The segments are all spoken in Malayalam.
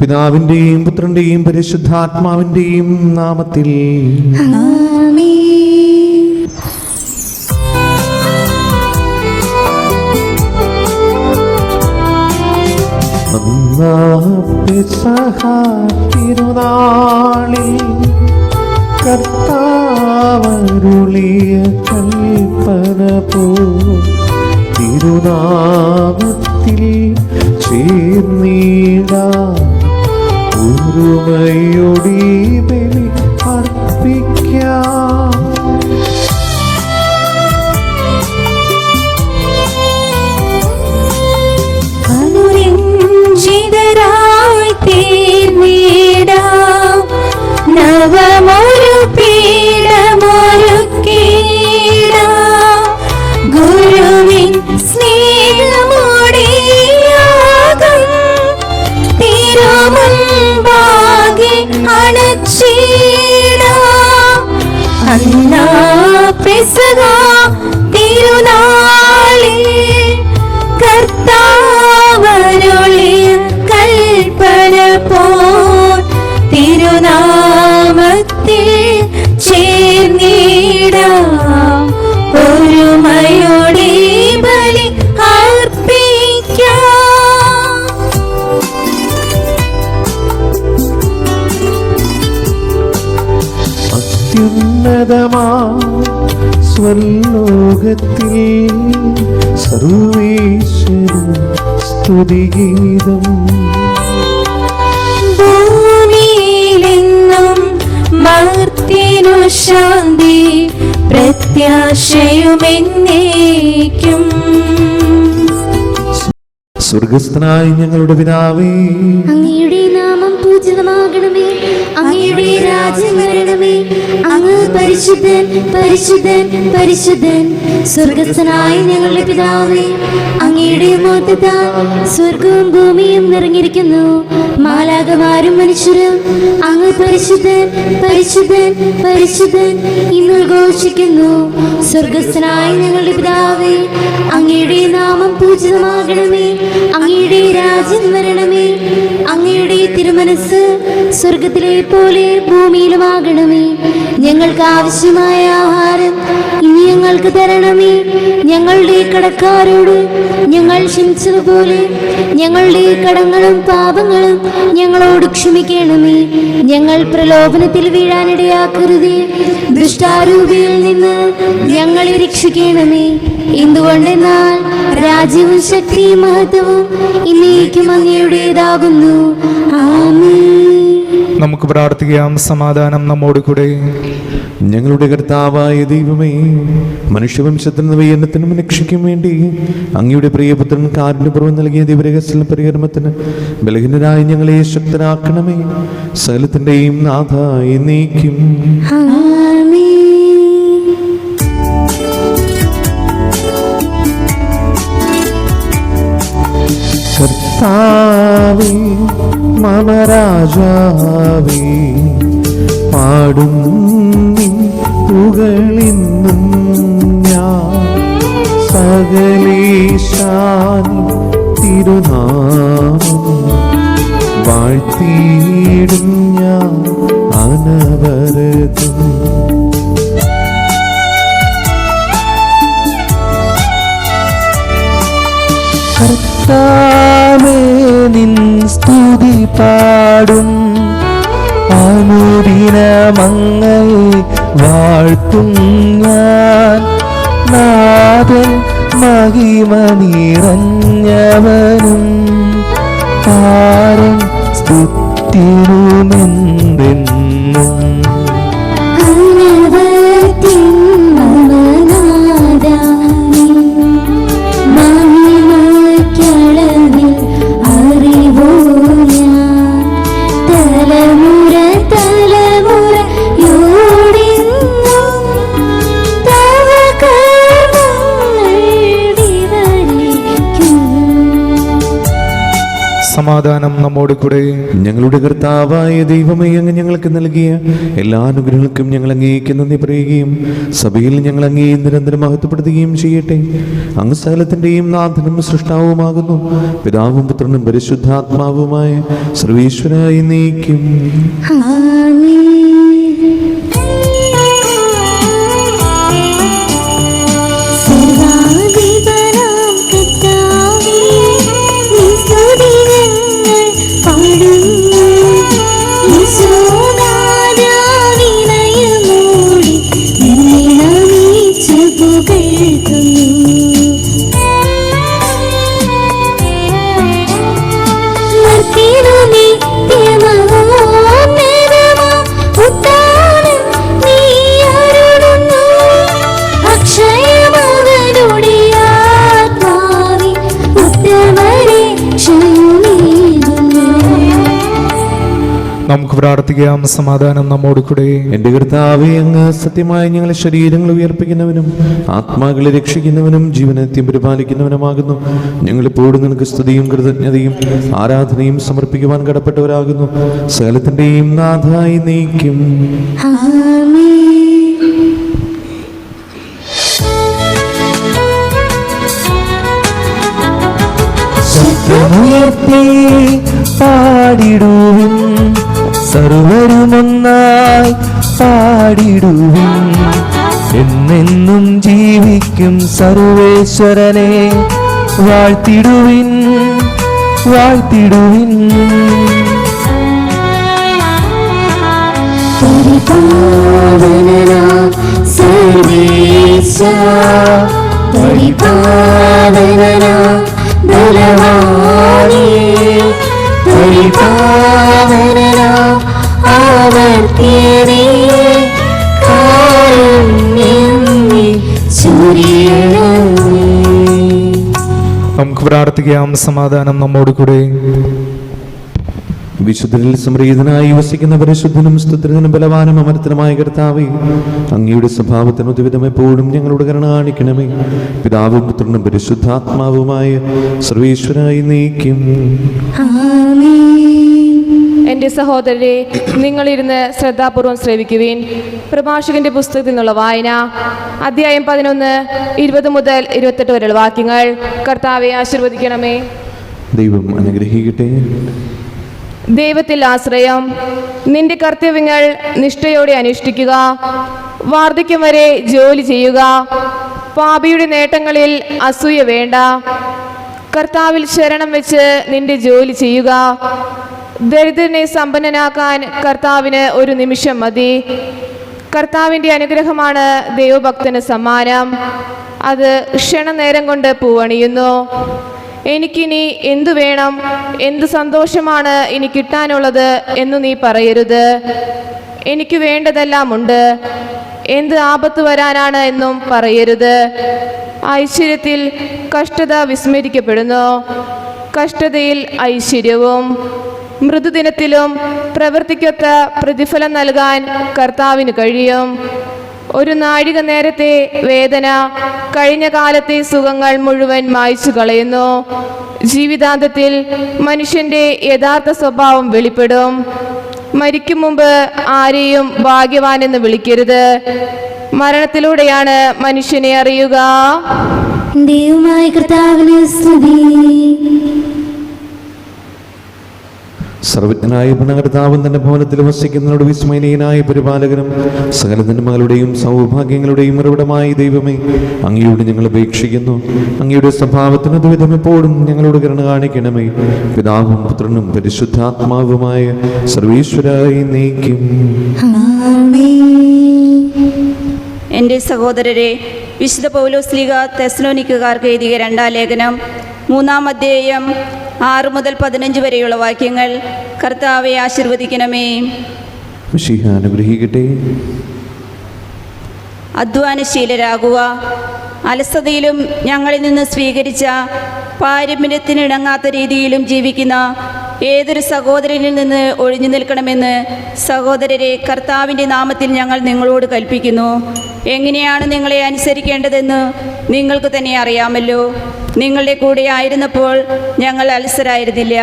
പിതാവിന്റെയും പുത്രന്റെയും പരിശുദ്ധാത്മാവിന്റെയും നാമത്തിൽ തിരുനാളിൽ കർത്താവരുളിയ കൽപ്പന പോ തിരുനാമത്തിൽ ചേർന്നിടാം ഒരുമയോടി ബലി അർപ്പിക്കാം. അനുരഞ്ജിതരായി തീർന്നിടാം നവമൊരു പീഠമൊരുക്കിടാം ഗുരുവിൻ സ്നേഹമോടെ തിരുമുൻപാകെ അണച്ചിടാം. അന്നാ പെസഹ തിരുനാളിൽ കർത്താവരുളിയ കൽപ്പന പോൽ തിരുനാമത്തിൽ ചേർന്നിടാം ഒരുമയോടെ ബലി അർപ്പിക്കാം. അത്യുന്നതമാ സ്വർലോകത്തിൽ സർവേശ്വര സ്തുതിഗീതം ഭൂമിയിലെന്നും മർത്യനു ശാന്തി പ്രത്യാശയുമെന്നേക്കും. സ്വർഗസ്ഥനായ ഞങ്ങളുടെ പിതാവേ, അങ്ങയുടെ നാമം പൂജിതമാകണമേ, അങ്ങയുടെ രാജ്യം വരണമേ, അങ്ങ് പരിശുദ്ധൻ പരിശുദ്ധൻ പരിശുദ്ധൻ. സ്വർഗസ്ഥനായ ഞങ്ങളുടെ പിതാവേ, അങ്ങയുടെ മഹത്വത്താൽ സ്വർഗവും ഭൂമിയും നിറഞ്ഞിരിക്കുന്നു. മാലാഖമാരും മനുഷ്യരും അങ്ങ് പരിശുദ്ധൻ പരിശുദ്ധൻ പരിശുദ്ധൻ എന്ന് ഘോഷിക്കുന്നു. സ്വർഗസ്ഥനായ ഞങ്ങളുടെ പിതാവേ, അങ്ങയുടെ നാമം പൂജിതമാകണമേ, അങ്ങയുടെ രാജ്യം വരണമേ, അങ്ങയുടെ തിരുമനസ് സ്വർഗത്തിലെ പോലെ ഭൂമിയിലുമാകണമേ. ഞങ്ങൾക്ക് ആവശ്യമായ ആഹാരം ഇനി ഞങ്ങൾക്ക് തരണമേ. ഞങ്ങളുടെ കടക്കാരോട് ഞങ്ങൾ ക്ഷമിച്ചതുപോലെ ഞങ്ങളുടെ കടങ്ങളും പാപങ്ങളും ഞങ്ങളോട് ക്ഷമിക്കണമേ. ഞങ്ങൾ പ്രലോഭനത്തിൽ വീഴാനിടയാക്കരുതേ, ദുഷ്ടാരൂപിയിൽ നിന്ന് ഞങ്ങളെ രക്ഷിക്കണമേ. എന്തുകൊണ്ടെന്നാൽ രാജ്യവും ശക്തിയും മഹത്വവും എന്നേക്കും അങ്ങയുടേതാകുന്നു. ആമേൻ. നമുക്ക് പ്രാർത്ഥിക്കാം. സമാധാനം നമ്മോട് കൂടെ. ഞങ്ങളുടെ കർത്താവായ ദൈവമേ, മനുഷ്യവംശത്തിന് നവീകരണത്തിനും രക്ഷയ്ക്കും വേണ്ടി അങ്ങയുടെ പ്രിയപുത്രൻ കാരുണ്യപൂർവ്വം നൽകിയ ദിവരഹസ്യ പരികർമ്മത്തിന് ബലഹീനരായി ഞങ്ങളെ ശക്തരാക്കണമേ. സകലത്തിന്റെയും നാഥ എന്നേക്കും. കർത്താവേ മമ രാജാവേ, പാടും നിൻ പുകഴെന്നും ഞാൻ. സകലേശാൻ തിരുനാമം വാഴ്ത്തിയിടും ഞാൻ അനവരതം. കർത്താവേ നിൻ സ്തുതി പാടും, അനുദിനമങ്ങയെ വാഴ്ത്തും ഞാൻ. നാഥൻ മഹിമ നിറഞ്ഞവനും താരം സ്തുതിരുമെന്തെന്നും. സമാധാനം നമ്മോട് കൂടെ. ഞങ്ങളുടെ കർത്താവായ ദൈവമേ, അങ്ങ് ഞങ്ങൾക്ക് നൽകിയ എല്ലാ അനുഗ്രഹങ്ങൾക്കും ഞങ്ങൾ അങ്ങേക്ക് നന്ദി പറയുകയും സഭയിൽ ഞങ്ങൾ അങ്ങേ നിരന്തരം മഹത്വപ്പെടുത്തുകയും ചെയ്യട്ടെ. അങ്ങ് സകലത്തിന്റെയും നാഥനും സൃഷ്ടാവുമാകുന്നു. പിതാവും പുത്രനും പരിശുദ്ധാത്മാവുമായ സർവീശ്വരായി നീക്കും. നമുക്ക് പ്രാർത്ഥിക്കാം. സമാധാനം നമ്മോട് കൂടെ. എന്റെ കർത്താവേ, അങ്ങ് സത്യമായി ഞങ്ങളെ ശരീരങ്ങൾ ഉയർപ്പിക്കുന്നവനും ആത്മാക്കളെ രക്ഷിക്കുന്നവനും ജീവനത്യം പരിപാലിക്കുന്നവനുമാകുന്നു. ഞങ്ങളിപ്പോഴും നിനക്ക് സ്തുതിയും കൃതജ്ഞതയും ആരാധനയും സമർപ്പിക്കുവാൻ കടപ്പെട്ടവരാകുന്നു. സകലത്തിന്റെയും നാഥായി നീക്കും. പാടിടുവിൻ, സർവരുമൊന്നായി പാടിടുവിൻ. എന്നെന്നും ജീവിക്കും സർവേശ്വരനെ വാഴ്ത്തിടുവിൻ, വാഴ്ത്തിടുവിൻ. നമുക്ക് പ്രാർത്ഥിക്കാം. സമാധാനം നമ്മോട് കൂടെ. വിശുദ്ധരിൽ സംപ്രീതനായി വസിക്കുന്ന പരിശുദ്ധനും സ്തുതിനും ബലവാനും അമർത്തനുമായ കർത്താവേ, അങ്ങയുടെ സ്വഭാവത്തിന് ഉദ്വിധം എപ്പോഴും ഞങ്ങളോട് കരുണ കാണിക്കണമേ. പിതാവും പുത്രനും പരിശുദ്ധാത്മാവുമായ സർവീശ്വരായി നീക്കും. എൻ്റെ സഹോദരരെ, നിങ്ങളിരുന്ന് ശ്രദ്ധാപൂർവം ശ്രവിക്കുവിൻ. പ്രഭാഷകന്റെ പുസ്തകത്തിൽ നിന്നുള്ള വായന, അധ്യായം 11, 20 മുതൽ 28 വരെയുള്ള വാക്യങ്ങൾ. കർത്താവെ ആശീർവദിക്കണമേ. ദൈവം അനുഗ്രഹിക്കട്ടെ. ദൈവത്തിൽ ആശ്രയം. നിന്റെ കർത്തവ്യങ്ങൾ നിഷ്ഠയോടെ അനുഷ്ഠിക്കുക. വാർദ്ധക്യം വരെ ജോലി ചെയ്യുക. പാപിയുടെ നേട്ടങ്ങളിൽ അസൂയ വേണ്ട. കർത്താവിൽ ശരണം വെച്ച് നിന്റെ ജോലി ചെയ്യുക. ദരിദ്രനെ സമ്പന്നനാക്കാൻ കർത്താവിന് ഒരു നിമിഷം മതി. കർത്താവിൻ്റെ അനുഗ്രഹമാണ് ദൈവഭക്തന് സമ്മാനം. അത് ക്ഷണനേരം കൊണ്ട് പൂവണിയുന്നു. എനിക്കിനി എന്തു വേണം, എന്ത് സന്തോഷമാണ് ഇനി കിട്ടാനുള്ളത് എന്നു നീ പറയരുത്. എനിക്ക് വേണ്ടതെല്ലാം ഉണ്ട്, എന്ത് ആപത്ത് വരാനാണ് എന്നും പറയരുത്. ഐശ്വര്യത്തിൽ കഷ്ടത വിസ്മരിക്കപ്പെടുന്നു, കഷ്ടതയിൽ ഐശ്വര്യവും. മൃദുദിനത്തിലും പ്രവൃത്തിക്കൊത്ത പ്രതിഫലം നൽകാൻ കർത്താവിന് കഴിയും. ഒരു നാഴിക നേരത്തെ വേദന കഴിഞ്ഞ കാലത്തെ സുഖങ്ങൾ മുഴുവൻ മായ്ച്ചു കളയുന്നു. ജീവിതാന്തത്തിൽ മനുഷ്യന്റെ യഥാർത്ഥ സ്വഭാവം വെളിപ്പെടും. മരിക്കും മുമ്പ് ആരെയും ഭാഗ്യവാനെന്ന് വിളിക്കരുത്. മരണത്തിലൂടെയാണ് മനുഷ്യനെ അറിയുക. ദൈവമായ കർത്താവിനെ സ്തുതി. സർവജ്ഞനായ ഭരണകർത്താവും തന്റെ ഭവനത്തിൽ വസിക്കുന്നതിനോട് വിസ്മയനീയനായ പരിപാലകനും സകല നന്മകളുടെയും സൗഭാഗ്യങ്ങളുടെയും ഉറവിടമായ ദൈവമേ, അങ്ങയോട് ഞങ്ങൾ അപേക്ഷിക്കുന്നു. അങ്ങയുടെ സ്വഭാവത്തിന് ദ്വിധം എപ്പോഴും ഞങ്ങളോട് കരുണ കാണിക്കണമേ. പിതാവും പുത്രനും പരിശുദ്ധാത്മാവുമായ സർവീശ്വരായി നീക്കും. എൻ്റെ സഹോദരരെ, വിശുദ്ധ പൗലോസ്ലീഹ തെസ്സലോനിക്കക്കാർക്ക് എഴുതിയ 2-ാം ലേഖനം 3-ാം അധ്യായം 6 മുതൽ 15 വരെയുള്ള വാക്യങ്ങൾ. കർത്താവെ ആശീർവദിക്കണമേ. മിശിഹ അനുഗ്രഹിക്കട്ടെ. അധ്വാനശീലരാകുക. അലസതയിലും ഞങ്ങളിൽ നിന്ന് സ്വീകരിച്ച പാരമ്പര്യത്തിനിണങ്ങാത്ത രീതിയിലും ജീവിക്കുന്ന ഏതൊരു സഹോദരനിൽ നിന്ന് ഒഴിഞ്ഞു നിൽക്കണമെന്ന് സഹോദരരെ കർത്താവിൻ്റെ നാമത്തിൽ ഞങ്ങൾ നിങ്ങളോട് കൽപ്പിക്കുന്നു. എങ്ങനെയാണ് നിങ്ങളെ അനുസരിക്കേണ്ടതെന്ന് നിങ്ങൾക്ക് തന്നെ അറിയാമല്ലോ. നിങ്ങളുടെ കൂടെ ആയിരുന്നപ്പോൾ ഞങ്ങൾ അലസരായിരുന്നില്ല.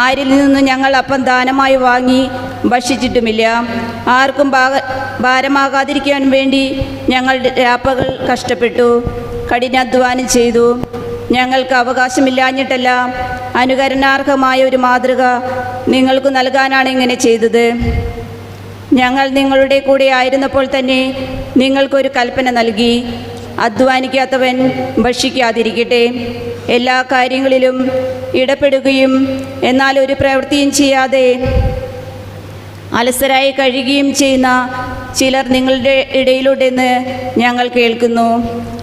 ആരിൽ നിന്നും ഞങ്ങൾ അപ്പം ദാനമായി വാങ്ങി ഭക്ഷിച്ചിട്ടുമില്ല. ആർക്കും ഭാരമാകാതിരിക്കാൻ വേണ്ടി ഞങ്ങൾ രാപ്പകൽ കഷ്ടപ്പെട്ടു, കഠിനാധ്വാനം ചെയ്തു. ഞങ്ങൾക്ക് അവകാശമില്ലാഞ്ഞിട്ടല്ല, അനുകരണാർഹമായ ഒരു മാതൃക നിങ്ങൾക്ക് നൽകാനാണ് ഇങ്ങനെ ചെയ്തത്. ഞങ്ങൾ നിങ്ങളുടെ കൂടെ ആയിരുന്നപ്പോൾ തന്നെ നിങ്ങൾക്കൊരു കൽപ്പന നൽകി: അധ്വാനിക്കാത്തവൻ ഭക്ഷിക്കാതിരിക്കട്ടെ. എല്ലാ കാര്യങ്ങളിലും ഇടപെടുകയും എന്നാൽ ഒരു പ്രവൃത്തിയും ചെയ്യാതെ അലസരായി കഴിയുകയും ചെയ്യുന്ന ചിലർ നിങ്ങളുടെ ഇടയിലുണ്ടെന്ന് ഞങ്ങൾ കേൾക്കുന്നു.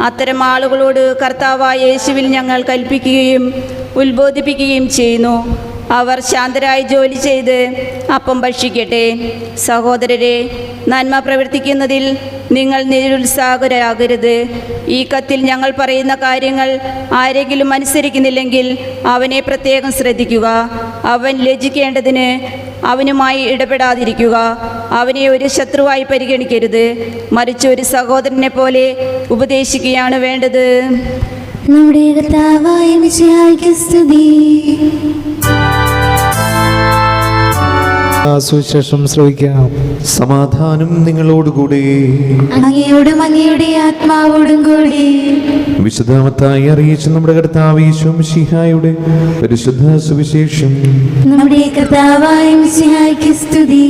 അത്തരം ആളുകളോട് കർത്താവായ യേശുവിൽ ഞങ്ങൾ കൽപ്പിക്കുകയും ഉത്ബോധിപ്പിക്കുകയും ചെയ്യുന്നു. അവർ ശാന്തരായി ജോലി ചെയ്ത് അപ്പം ഭക്ഷിക്കട്ടെ. സഹോദരരെ, നന്മ പ്രവർത്തിക്കുന്നതിൽ നിങ്ങൾ നിരുത്സാഹരാകരുത്. ഈ കത്തിൽ ഞങ്ങൾ പറയുന്ന കാര്യങ്ങൾ ആരെങ്കിലും അനുസരിക്കുന്നില്ലെങ്കിൽ അവനെ പ്രത്യേകം ശ്രദ്ധിക്കുക. അവൻ ലജ്ജിക്കേണ്ടതിന് അവനുമായി ഇടപെടാതിരിക്കുക. അവനെ ഒരു ശത്രുവായി പരിഗണിക്കരുത്, മറിച്ച് ഒരു സഹോദരനെ പോലെ ഉപദേശിക്കുകയാണ് വേണ്ടത്. നമ്മുടെ കർത്താവായ മിശിഹായ്ക്ക് സ്തുതി. സുവിശേഷം ശ്രവിക്കാം. സമാധാനം നിങ്ങളോടുകൂടി. അങ്ങയോടും അങ്ങയുടെ ആത്മാവോടും കൂടി. വിശുദ്ധമത്തായി അറിയിച്ച നമ്മുടെ കർത്താവ് യേശു മിശിഹായുടെ പരിശുദ്ധ സുവിശേഷം. നമ്മുടെ കർത്താവായ മിശിഹായ്ക്ക് സ്തുതി.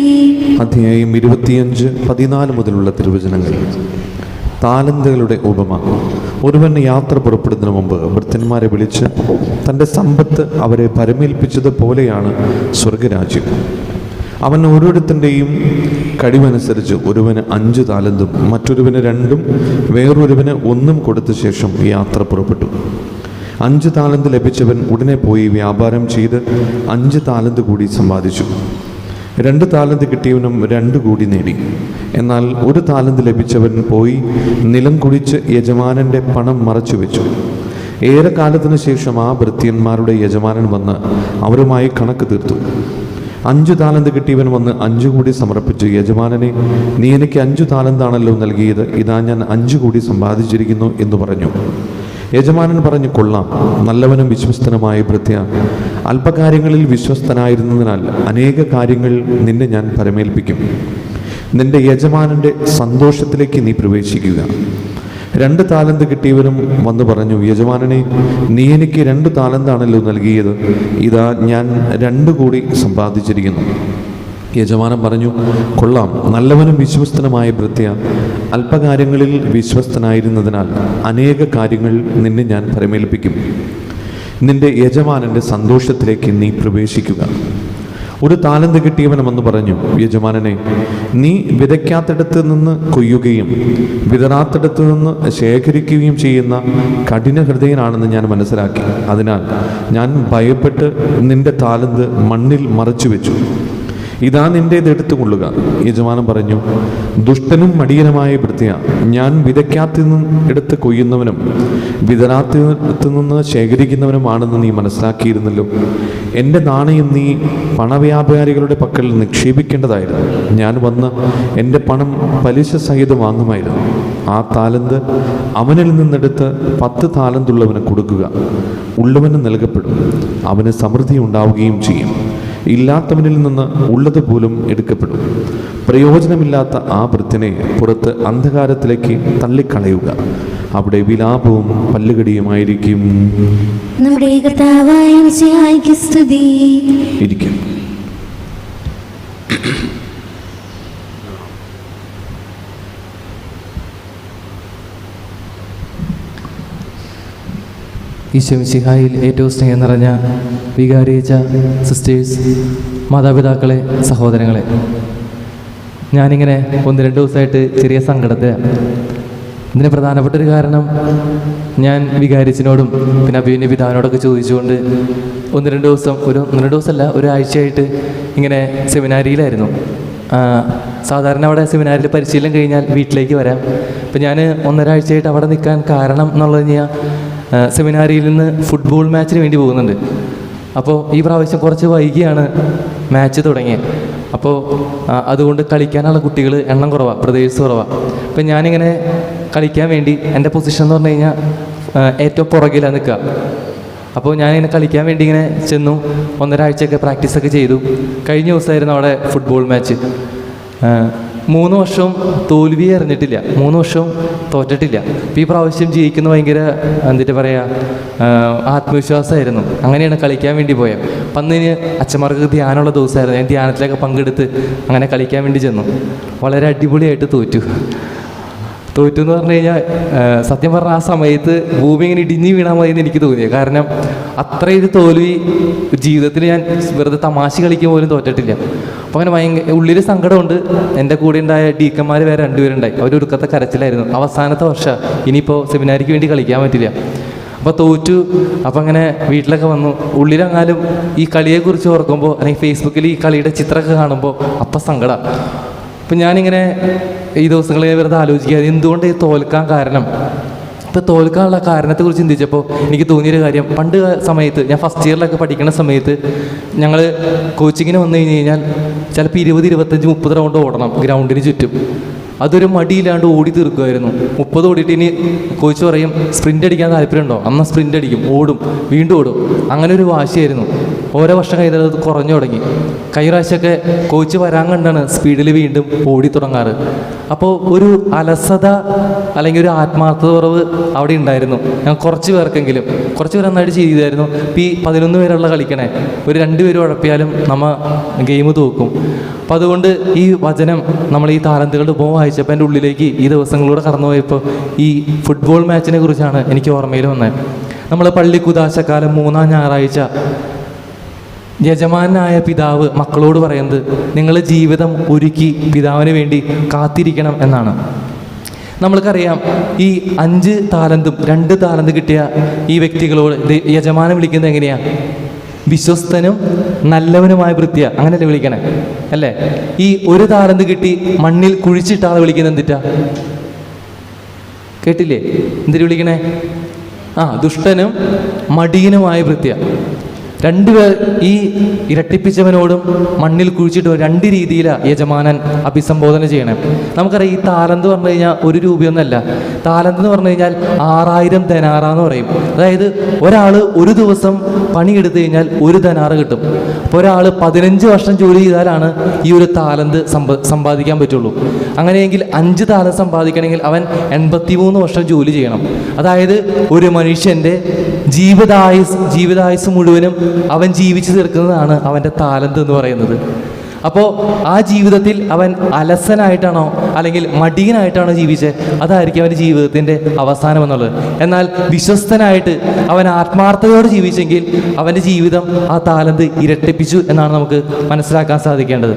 അധ്യായം 25-14 മുതലുള്ള തിരുവചനങ്ങൾ. താലന്തുകളുടെ ഉപമ. ഒരുവൻ യാത്ര പുറപ്പെടുന്നതിന് മുമ്പ് ഭൃത്യന്മാരെ വിളിച്ച് തൻ്റെ സമ്പത്ത് അവരെ പരമേൽപ്പിച്ചതുപോലെയാണ് സ്വർഗരാജ്യം. അവൻ ഓരോരുത്തൻ്റെയും കഴിവനുസരിച്ച് ഒരുവന് 5 താലന്തും മറ്റൊരുവന് 2 വേറൊരുവന് 1 കൊടുത്ത ശേഷം യാത്ര പുറപ്പെട്ടു. 5 താലന്ത് ലഭിച്ചവൻ ഉടനെ പോയി വ്യാപാരം ചെയ്ത് 5 താലന്ത് കൂടി സമ്പാദിച്ചു. 2 താലന്ത് കിട്ടിയവനും 2 കൂടി നേടി. എന്നാൽ 1 താലന്ത് ലഭിച്ചവൻ പോയി നിലം കുഴിച്ച് യജമാനൻ്റെ പണം മറച്ചു വെച്ചു. ഏറെ കാലത്തിനു ശേഷം ആ ഭൃത്യന്മാരുടെ യജമാനൻ വന്ന് അവരുമായി കണക്ക് തീർത്തു. 5 താലന്ത് കിട്ടിയവൻ വന്ന് 5 കൂടി സമർപ്പിച്ചു. യജമാനനെ, നീ എനിക്ക് 5 താലന്താണല്ലോ നൽകിയത്, ഇതാ ഞാൻ 5 കൂടി സമ്പാദിച്ചിരിക്കുന്നു എന്ന് പറഞ്ഞു. യജമാനൻ പറഞ്ഞു, കൊള്ളാം, നല്ലവനും വിശ്വസ്തനുമായ ഭൃത്യ. അല്പകാര്യങ്ങളിൽ വിശ്വസ്തനായിരുന്നതിനാൽ അനേക കാര്യങ്ങൾ നിന്നെ ഞാൻ പരമേൽപ്പിക്കും. നിന്റെ യജമാനൻ്റെ സന്തോഷത്തിലേക്ക് നീ പ്രവേശിക്കുക. 2 താലന്ത് കിട്ടിയവനും വന്നു പറഞ്ഞു, യജമാനനെ, നീ എനിക്ക് 2 താലന്താണല്ലോ നൽകിയത്, ഇതാ ഞാൻ 2 കൂടി സമ്പാദിച്ചിരിക്കുന്നു. യജമാനൻ പറഞ്ഞു, കൊള്ളാം, നല്ലവനും വിശ്വസ്തനുമായ ഭൃത്യ. അല്പകാര്യങ്ങളിൽ വിശ്വസ്തനായിരുന്നതിനാൽ അനേക കാര്യങ്ങൾ നിന്നെ ഞാൻ പരമേൽപ്പിക്കും. നിന്റെ യജമാനൻ്റെ സന്തോഷത്തിലേക്ക് നീ പ്രവേശിക്കുക. 1 താലന്ത് കിട്ടിയവനെന്ന് പറഞ്ഞു, യജമാനനെ, നീ വിതയ്ക്കാത്തിടത്ത് നിന്ന് കൊയ്യുകയും വിതറാത്തിടത്ത് നിന്ന് ശേഖരിക്കുകയും ചെയ്യുന്ന കഠിന ഹൃദയനാണെന്ന് ഞാൻ മനസ്സിലാക്കി. അതിനാൽ ഞാൻ ഭയപ്പെട്ട് നിന്റെ താലന്ത് മണ്ണിൽ മറച്ചു വെച്ചു. ഇതാ നിന്റേത് എടുത്തുകൊള്ളുക. യജമാനൻ പറഞ്ഞു, ദുഷ്ടനും മടിയനുമായ ഭൃത്യ, ഞാൻ വിതയ്ക്കാത്ത എടുത്ത് കൊയ്യുന്നവനും വിതറാത്തിടത്ത് നിന്ന് ശേഖരിക്കുന്നവനുമാണെന്ന് നീ മനസ്സിലാക്കിയിരുന്നല്ലോ. എൻ്റെ നാണയം നീ പണവ്യാപാരികളുടെ പക്കൽ നിക്ഷേപിക്കേണ്ടതായിരുന്നു. ഞാൻ വന്ന് എൻ്റെ പണം പലിശ സഹിതം വാങ്ങുമായിരുന്നു. ആ താലന്ത് അവനിൽ നിന്നെടുത്ത് 10 താലന്തുള്ളവന് കൊടുക്കുക. ഉള്ളവന് നൽകപ്പെടും, അവന് സമൃദ്ധി ഉണ്ടാവുകയും ചെയ്യും. ഇല്ലാത്തവനിൽ നിന്ന് ഉള്ളതുപോലും എടുക്കപ്പെടും. പ്രയോജനമില്ലാത്ത ആ ഭൃത്യനെ പുറത്ത് അന്ധകാരത്തിലേക്ക് തള്ളിക്കളയുക. അവിടെ വിലാപവും പല്ലുകടിയുമായിരിക്കും. നമ്മുടെ കർത്താവായ മിശിഹായ്ക്ക് സ്തുതി. ഇരിക്കും. ഈശോ മിശിഹായിൽ ഏറ്റവും സ്നേഹം നിറഞ്ഞ വികാരിച്ച സിസ്റ്റേഴ്സ്, മാതാപിതാക്കളെ, സഹോദരങ്ങളെ, ഞാനിങ്ങനെ 1-2 ദിവസമായിട്ട് ചെറിയ സങ്കടത്തിലാണ്. ഇതിന് പ്രധാനപ്പെട്ടൊരു കാരണം, ഞാൻ വികാരിച്ചിനോടും പിന്നെ അഭിനയ പിതാവിനോടൊക്കെ ചോദിച്ചുകൊണ്ട് 1-2 ദിവസം, 1-2 ദിവസമല്ല, ഒരാഴ്ചയായിട്ട് ഇങ്ങനെ സെമിനാരിയിലായിരുന്നു. സാധാരണ അവിടെ സെമിനാരിൽ പരിശീലനം കഴിഞ്ഞാൽ വീട്ടിലേക്ക് വരാം. അപ്പം ഞാൻ 1.5 ആഴ്ചയായിട്ട് അവിടെ നിൽക്കാൻ കാരണം എന്നുള്ളത് കഴിഞ്ഞാൽ സെമിനാരിയിൽ നിന്ന് ഫുട്ബോൾ മാച്ചിന് വേണ്ടി പോകുന്നുണ്ട്. അപ്പോൾ ഈ പ്രാവശ്യം കുറച്ച് വൈകിയാണ് മാച്ച് തുടങ്ങിയത്. അപ്പോൾ അതുകൊണ്ട് കളിക്കാനുള്ള കുട്ടികൾ എണ്ണം കുറവാണ്, പ്രദേശത്ത് കുറവാണ്. അപ്പം ഞാനിങ്ങനെ കളിക്കാൻ വേണ്ടി എൻ്റെ പൊസിഷൻ എന്ന് പറഞ്ഞു കഴിഞ്ഞാൽ ഏറ്റവും പുറകിലാണ് നിൽക്കുക. അപ്പോൾ ഞാനിങ്ങനെ കളിക്കാൻ വേണ്ടി ഇങ്ങനെ ചെന്നു. 1.5 ആഴ്ചയൊക്കെ പ്രാക്ടീസൊക്കെ ചെയ്തു. കഴിഞ്ഞ ദിവസമായിരുന്നു അവിടെ ഫുട്ബോൾ മാച്ച്. 3 വർഷവും തോൽവി അറിഞ്ഞിട്ടില്ല, 3 വർഷവും തോറ്റിട്ടില്ല. അപ്പോൾ ഈ പ്രാവശ്യം ജയിക്കുന്ന ഭയങ്കര എന്നിട്ട് പറയുക ആത്മവിശ്വാസമായിരുന്നു. അങ്ങനെയാണ് കളിക്കാൻ വേണ്ടി പോയത്. അപ്പം അന്നിന് അച്ഛന്മാർക്ക് ധ്യാനമുള്ള ദിവസമായിരുന്നു. ഞാൻ ധ്യാനത്തിലൊക്കെ പങ്കെടുത്ത് അങ്ങനെ കളിക്കാൻ വേണ്ടി ചെന്നു. വളരെ അടിപൊളിയായിട്ട് തോറ്റു എന്ന് പറഞ്ഞു കഴിഞ്ഞാൽ സത്യം പറഞ്ഞാൽ ആ സമയത്ത് ഭൂമി ഇങ്ങനെ ഇടിഞ്ഞ് വീണാൽ മതി എന്ന് എനിക്ക് തോന്നിയത്. കാരണം അത്രയൊരു തോൽവി ജീവിതത്തിൽ ഞാൻ വെറുതെ തമാശ കളിക്കുക പോലും തോറ്റിട്ടില്ല. അപ്പോൾ അങ്ങനെ ഭയങ്കര ഉള്ളിൽ സങ്കടമുണ്ട്. എൻ്റെ കൂടെ ഉണ്ടായ ഡീക്കന്മാർ വേറെ 2 പേരുണ്ടായി. അവർ ഒടുക്കത്തെ കരച്ചിലായിരുന്നു. അവസാനത്തെ വർഷം ഇനിയിപ്പോൾ സെമിനാരിക്ക് വേണ്ടി കളിക്കാൻ പറ്റില്ല. അപ്പോൾ തോറ്റു. അപ്പോൾ അങ്ങനെ വീട്ടിലൊക്കെ വന്നു. ഉള്ളിലെങ്ങാനും ഈ കളിയെക്കുറിച്ച് ഓർക്കുമ്പോൾ അല്ലെങ്കിൽ ഫേസ്ബുക്കിൽ ഈ കളിയുടെ ചിത്രമൊക്കെ കാണുമ്പോൾ അപ്പം സങ്കടമാണ്. അപ്പം ഞാനിങ്ങനെ ഈ ദിവസങ്ങളിൽ വെറുതെ ആലോചിക്കുക എന്തുകൊണ്ട് തോൽക്കാൻ കാരണം. ഇപ്പോൾ തോൽക്കാനുള്ള കാരണത്തെക്കുറിച്ച് ചിന്തിച്ചപ്പോൾ എനിക്ക് തോന്നിയൊരു കാര്യം, പണ്ട് സമയത്ത് ഞാൻ ഫസ്റ്റ് ഇയറിലൊക്കെ പഠിക്കുന്ന സമയത്ത് ഞങ്ങൾ കോച്ചിങ്ങിന് വന്നു കഴിഞ്ഞാൽ ചിലപ്പോൾ 20, 25, 30 റൗണ്ട് ഓടണം ഗ്രൗണ്ടിന് ചുറ്റും. അതൊരു മടിയില്ലാണ്ട് ഓടി തീർക്കുമായിരുന്നു. 30 ഓടിയിട്ട് ഇനി കോച്ച് പറയും സ്പ്രിൻ്റ് അടിക്കാൻ താല്പര്യമുണ്ടോ, അന്ന് സ്പ്രിൻ്റ് അടിക്കും, ഓടും, വീണ്ടും ഓടും. അങ്ങനെ ഒരു വാശിയായിരുന്നു. ഓരോ വർഷം കഴിഞ്ഞത് അത് കുറഞ്ഞു തുടങ്ങി. കഴിഞ്ഞ പ്രാവശ്യമൊക്കെ കോച്ച് വരാൻ കണ്ടാണ് സ്പീഡിൽ വീണ്ടും ഓടി തുടങ്ങാറ്. അപ്പോൾ ഒരു അലസത അല്ലെങ്കിൽ ഒരു ആത്മാർത്ഥത കുറവ് അവിടെ ഉണ്ടായിരുന്നു. ഞാൻ കുറച്ച് പേർ നന്നായിട്ട് ചെയ്തായിരുന്നു. ഇപ്പോൾ ഈ 11 പേരുള്ള കളിക്കണേ, ഒരു 2 പേര് ഉഴപ്പിയാലും നമ്മൾ ഗെയിം തോക്കും. അപ്പോൾ അതുകൊണ്ട് ഈ വചനം നമ്മൾ ഈ താലന്തുകളുടെ ഉപമ വായിച്ചപ്പോൾ എൻ്റെ ഉള്ളിലേക്ക് ഈ ദിവസങ്ങളിലൂടെ കടന്നുപോയപ്പോൾ ഈ ഫുട്ബോൾ മാച്ചിനെ കുറിച്ചാണ് എനിക്ക് ഓർമ്മയിൽ വന്നത്. നമ്മൾ പള്ളി കുദാശക്കാലം 3-ാം ഞായറാഴ്ച യജമാനായ പിതാവ് മക്കളോട് പറയുന്നത് നിങ്ങൾ ജീവിതം ഒരുക്കി പിതാവിന് വേണ്ടി കാത്തിരിക്കണം എന്നാണ്. നമ്മൾക്കറിയാം ഈ 5 താലന്തും 2 താലന്ത് കിട്ടിയ ഈ വ്യക്തികളോട് യജമാനം വിളിക്കുന്നത് എങ്ങനെയാ? വിശ്വസ്തനും നല്ലവനുമായ ഭൃത്യ, അങ്ങനെയല്ലേ വിളിക്കണേ അല്ലേ? ഈ 1 താലന്ത് കിട്ടി മണ്ണിൽ കുഴിച്ചിട്ട ആളെ വിളിക്കുന്നത് എന്തിട്ടാ? കേട്ടില്ലേ? എന്തിനു വിളിക്കണേ? ദുഷ്ടനും മടിയനുമായ ഭൃത്യ. 2 പേർ ഈ ഇരട്ടിപ്പിച്ചവനോടും മണ്ണിൽ കുഴിച്ചിട്ട് 2 രീതിയിലാണ് യജമാനൻ അഭിസംബോധന ചെയ്യണം. നമുക്കറിയാം ഈ താലന്ത് പറഞ്ഞു കഴിഞ്ഞാൽ 1 രൂപയൊന്നുമല്ല. താലന്ത് എന്ന് പറഞ്ഞു കഴിഞ്ഞാൽ 6000 ധനാറ എന്ന് പറയും. അതായത് ഒരാൾ ഒരു ദിവസം പണിയെടുത്തു കഴിഞ്ഞാൽ 1 ധനാറ കിട്ടും. അപ്പോൾ ഒരാൾ 15 വർഷം ജോലി ചെയ്താലാണ് ഈ 1 താലന്ത് സമ്പാദിക്കാൻ പറ്റുള്ളൂ. അങ്ങനെയെങ്കിൽ 5 താലന്ത് സമ്പാദിക്കണമെങ്കിൽ അവൻ 83 വർഷം ജോലി ചെയ്യണം. അതായത് ഒരു മനുഷ്യൻ്റെ ജീവിതായുസ് മുഴുവനും അവൻ ജീവിച്ചു തീർക്കുന്നതാണ് അവൻ്റെ താലന്ത് എന്ന് പറയുന്നത്. അപ്പോൾ ആ ജീവിതത്തിൽ അവൻ അലസനായിട്ടാണോ അല്ലെങ്കിൽ മടിയനായിട്ടാണോ ജീവിച്ചത്, അതായിരിക്കും അവൻ്റെ ജീവിതത്തിൻ്റെ അവസാനം എന്നുള്ളത്. എന്നാൽ വിശ്വസ്തനായിട്ട് അവൻ ആത്മാർത്ഥതയോടെ ജീവിച്ചെങ്കിൽ അവൻ്റെ ജീവിതം ആ താലന്ത് ഇരട്ടിപ്പിച്ചു എന്നാണ് നമുക്ക് മനസ്സിലാക്കാൻ സാധിക്കേണ്ടത്.